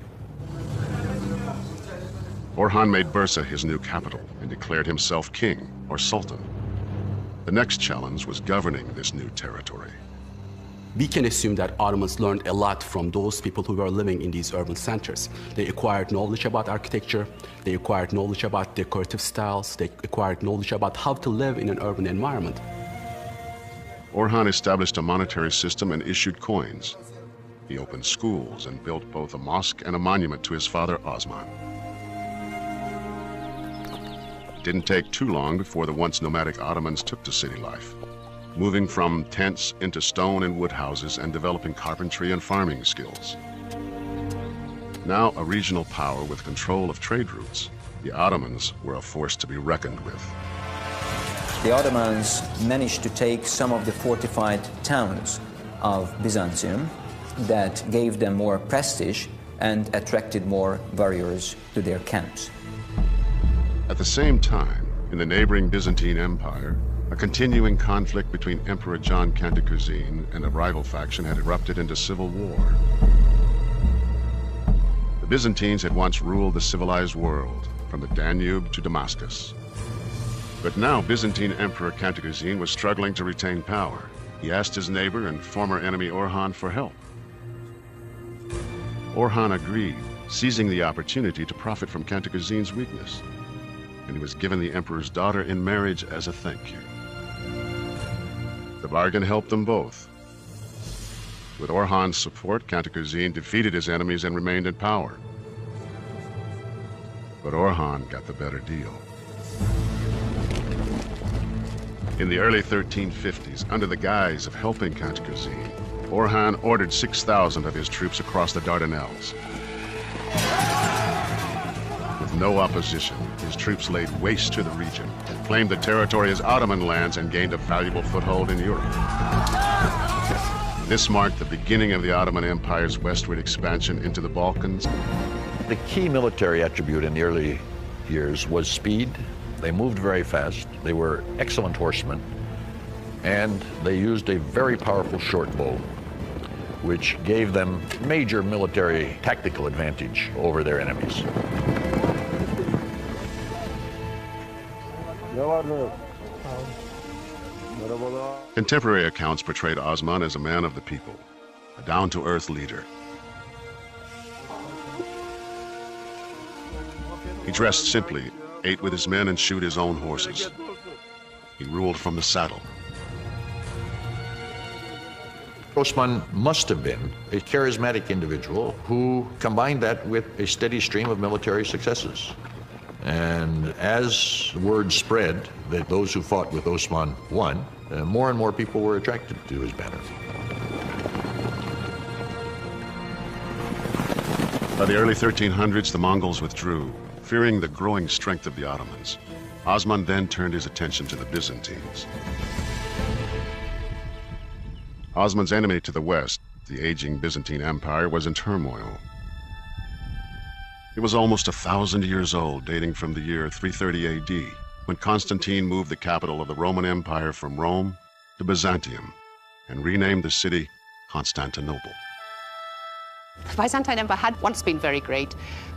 Orhan made Bursa his new capital and declared himself king, or sultan. The next challenge was governing this new territory. We can assume that Ottomans learned a lot from those people who were living in these urban centers. They acquired knowledge about architecture, they acquired knowledge about decorative styles, they acquired knowledge about how to live in an urban environment. Orhan established a monetary system and issued coins. He opened schools and built both a mosque and a monument to his father Osman. It didn't take too long before the once nomadic Ottomans took to city life, moving from tents into stone and wood houses and developing carpentry and farming skills. Now a regional power with control of trade routes, the Ottomans were a force to be reckoned with. The Ottomans managed to take some of the fortified towns of Byzantium that gave them more prestige and attracted more warriors to their camps. At the same time, in the neighboring Byzantine Empire, a continuing conflict between Emperor John Cantacuzene and a rival faction had erupted into civil war. The Byzantines had once ruled the civilized world, from the Danube to Damascus. But now Byzantine Emperor Cantacuzene was struggling to retain power. He asked his neighbor and former enemy Orhan for help. Orhan agreed, seizing the opportunity to profit from Cantacuzene's weakness, and he was given the emperor's daughter in marriage as a thank you. The bargain helped them both. With Orhan's support, Cantacuzene defeated his enemies and remained in power. But Orhan got the better deal. In the early 1350s, under the guise of helping Cantacuzene, Orhan ordered 6,000 of his troops across the Dardanelles. With no opposition, his troops laid waste to the region, claimed the territory as Ottoman lands, and gained a valuable foothold in Europe. This marked the beginning of the Ottoman Empire's westward expansion into the Balkans. The key military attribute in the early years was speed. They moved very fast. They were excellent horsemen. And they used a very powerful short bow, which gave them major military tactical advantage over their enemies. Contemporary accounts portrayed Osman as a man of the people, a down-to-earth leader. He dressed simply, ate with his men, and shoot his own horses. He ruled from the saddle. Osman must have been a charismatic individual who combined that with a steady stream of military successes. And as word spread that those who fought with Osman won, more and more people were attracted to his banner. By the early 1300s, the Mongols withdrew, fearing the growing strength of the Ottomans. Osman then turned his attention to the Byzantines. Osman's enemy to the west, the aging Byzantine Empire, was in turmoil. It was almost 1,000 years old, dating from the year 330 AD, when Constantine moved the capital of the Roman Empire from Rome to Byzantium and renamed the city Constantinople. The Byzantine Empire had once been very great,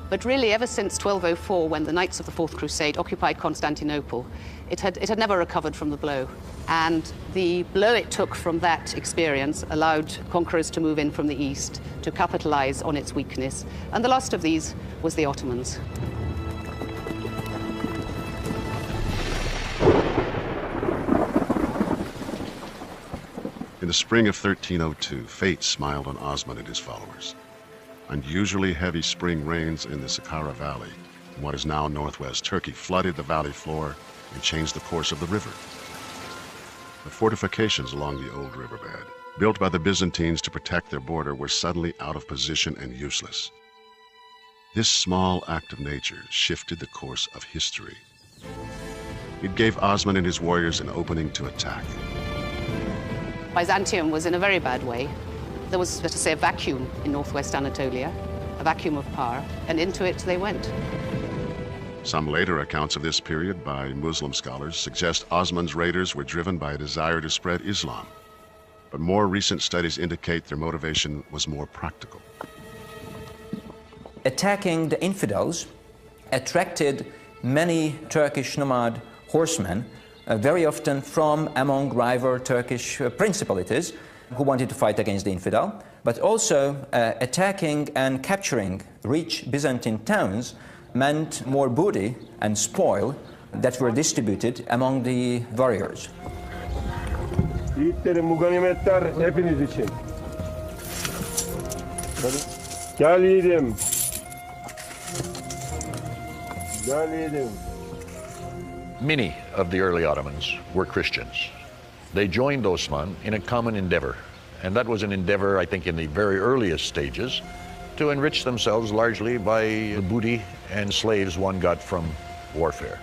but really ever since 1204, when the Knights of the Fourth Crusade occupied Constantinople, it had never recovered from the blow. And the blow it took from that experience allowed conquerors to move in from the east to capitalize on its weakness. And the last of these was the Ottomans. In the spring of 1302, fate smiled on Osman and his followers. Unusually heavy spring rains in the Saqqara Valley, in what is now northwest Turkey, flooded the valley floor and changed the course of the river. The fortifications along the old riverbed, built by the Byzantines to protect their border, were suddenly out of position and useless. This small act of nature shifted the course of history. It gave Osman and his warriors an opening to attack. Byzantium was in a very bad way. There was, let us say, a vacuum in northwest Anatolia, a vacuum of power, and into it they went. Some later accounts of this period by Muslim scholars suggest Osman's raiders were driven by a desire to spread Islam. But more recent studies indicate their motivation was more practical. Attacking the infidels attracted many Turkish nomad horsemen, very often from among rival Turkish principalities, who wanted to fight against the infidel, but also attacking and capturing rich Byzantine towns meant more booty and spoil that were distributed among the warriors. Yiğitlerim, bu ganimetler hepiniz için. Gel yiğidim. Gel yiğidim. Many of the early Ottomans were Christians. They joined Osman in a common endeavor, and that was an endeavor, I think, in the very earliest stages, to enrich themselves largely by the booty and slaves one got from warfare.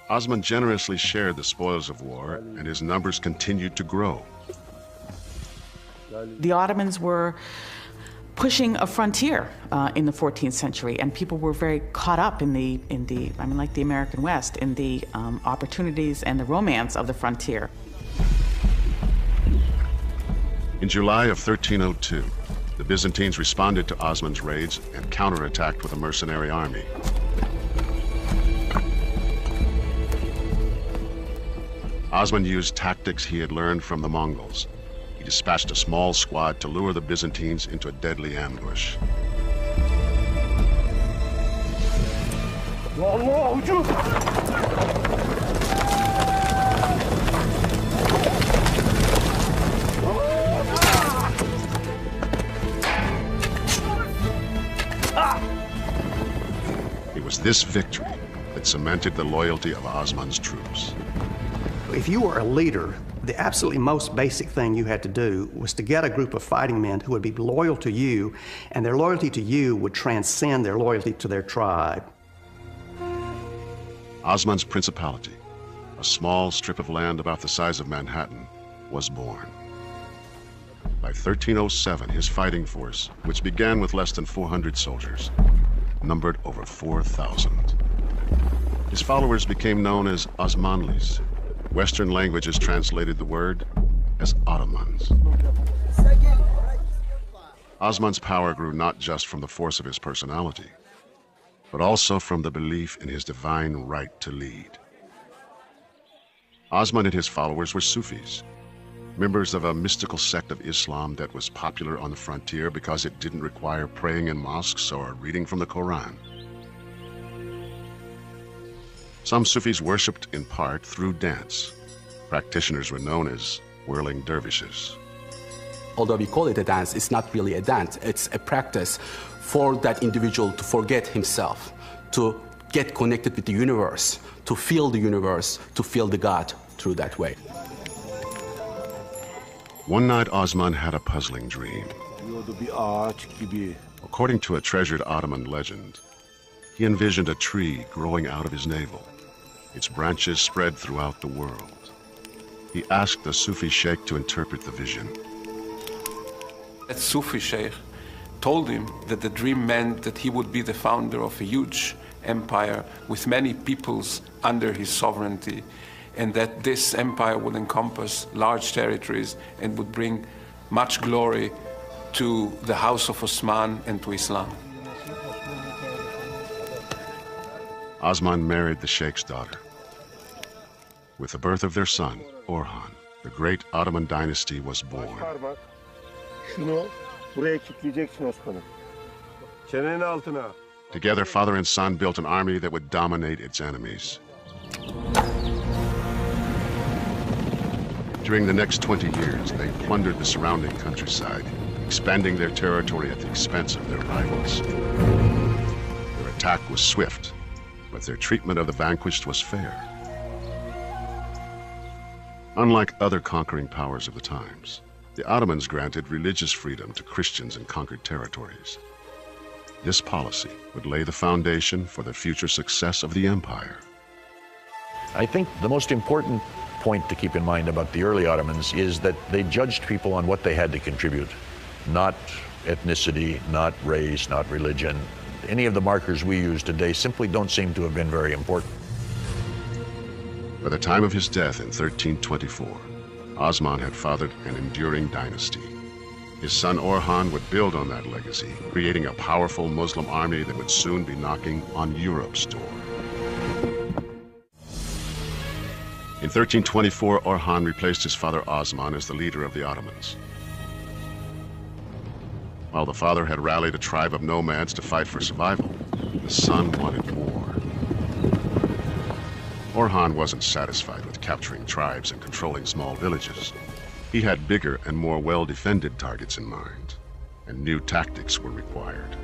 Osman generously shared the spoils of war, and his numbers continued to grow. The Ottomans were pushing a frontier in the 14th century, and people were very caught up in the I mean, like the American West, in the opportunities and the romance of the frontier. In July of 1302, the Byzantines responded to Osman's raids and counterattacked with a mercenary army. Osman used tactics he had learned from the Mongols. He dispatched a small squad to lure the Byzantines into a deadly ambush. It was this victory that cemented the loyalty of Osman's troops. If you were a leader, the absolutely most basic thing you had to do was to get a group of fighting men who would be loyal to you, and their loyalty to you would transcend their loyalty to their tribe. Osman's Principality, a small strip of land about the size of Manhattan, was born. By 1307, his fighting force, which began with less than 400 soldiers, numbered over 4,000. His followers became known as Osmanlis. Western languages translated the word as Ottomans. Osman's power grew not just from the force of his personality, but also from the belief in his divine right to lead. Osman and his followers were Sufis, members of a mystical sect of Islam that was popular on the frontier because it didn't require praying in mosques or reading from the Quran. Some Sufis worshipped in part through dance. Practitioners were known as whirling dervishes. Although we call it a dance, it's not really a dance. It's a practice for that individual to forget himself, to get connected with the universe, to feel the universe, to feel the God through that way. One night, Osman had a puzzling dream. According to a treasured Ottoman legend, he envisioned a tree growing out of his navel. Its branches spread throughout the world. He asked the Sufi sheikh to interpret the vision. That Sufi sheikh told him that the dream meant that he would be the founder of a huge empire with many peoples under his sovereignty, and that this empire would encompass large territories and would bring much glory to the House of Osman and to Islam. Osman married the sheikh's daughter. With the birth of their son, Orhan, the great Ottoman dynasty was born. Together, father and son built an army that would dominate its enemies. During the next 20 years, they plundered the surrounding countryside, expanding their territory at the expense of their rivals. Their attack was swift, but their treatment of the vanquished was fair. Unlike other conquering powers of the times, the Ottomans granted religious freedom to Christians in conquered territories. This policy would lay the foundation for the future success of the empire. I think the most important point to keep in mind about the early Ottomans is that they judged people on what they had to contribute, not ethnicity, not race, not religion. Any of the markers we use today simply don't seem to have been very important. By the time of his death in 1324, Osman had fathered an enduring dynasty. His son Orhan would build on that legacy, creating a powerful Muslim army that would soon be knocking on Europe's door. In 1324, Orhan replaced his father Osman as the leader of the Ottomans. While the father had rallied a tribe of nomads to fight for survival, the son wanted more. Orhan wasn't satisfied with capturing tribes and controlling small villages. He had bigger and more well-defended targets in mind, and new tactics were required.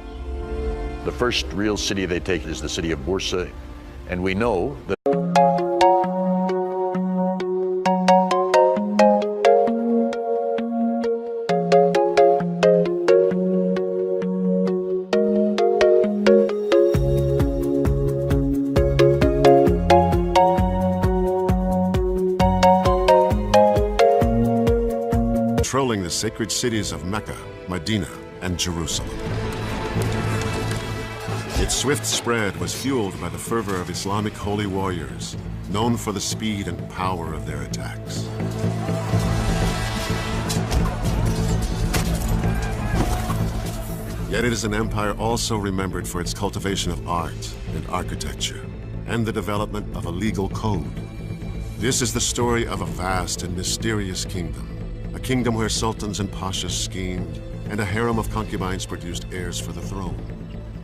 The first real city they take is the city of Bursa, and we know that controlling the sacred cities of Mecca, Medina, and Jerusalem. Its swift spread was fueled by the fervor of Islamic holy warriors, known for the speed and power of their attacks. Yet it is an empire also remembered for its cultivation of art and architecture, and the development of a legal code. This is the story of a vast and mysterious kingdom. A kingdom where sultans and pashas schemed, and a harem of concubines produced heirs for the throne.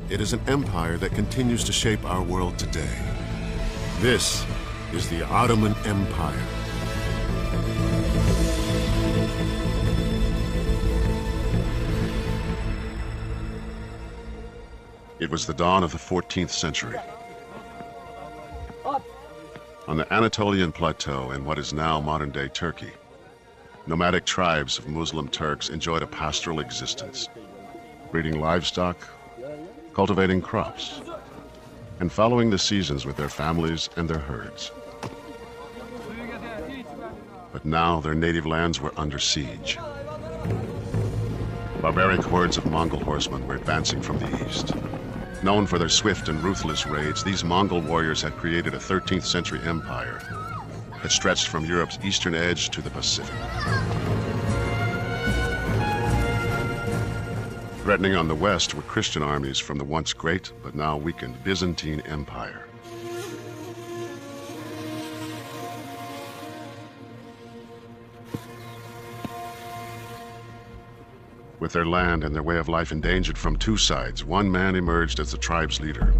It is an empire that continues to shape our world today. This is the Ottoman Empire. It was the dawn of the 14th century. On the Anatolian plateau in what is now modern-day Turkey, nomadic tribes of Muslim Turks enjoyed a pastoral existence, breeding livestock, cultivating crops, and following the seasons with their families and their herds. But now their native lands were under siege. Barbaric hordes of Mongol horsemen were advancing from the east. Known for their swift and ruthless raids, these Mongol warriors had created a 13th century empire that stretched from Europe's eastern edge to the Pacific. Threatening on the west were Christian armies from the once great but now weakened Byzantine Empire. With their land and their way of life endangered from two sides, one man emerged as the tribe's leader.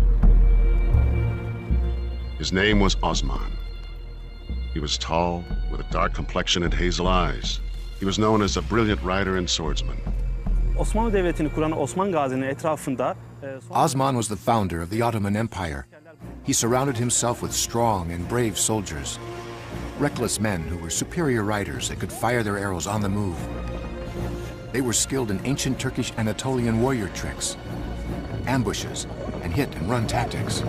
His name was Osman. He was tall, with a dark complexion and hazel eyes. He was known as a brilliant rider and swordsman. Osmanlı Devleti'ni kuran Osman Gazi'nin etrafında Osman was the founder of the Ottoman Empire. He surrounded himself with strong and brave soldiers, reckless men who were superior riders that could fire their arrows on the move. They were skilled in ancient Turkish Anatolian warrior tricks, ambushes, and hit and run tactics.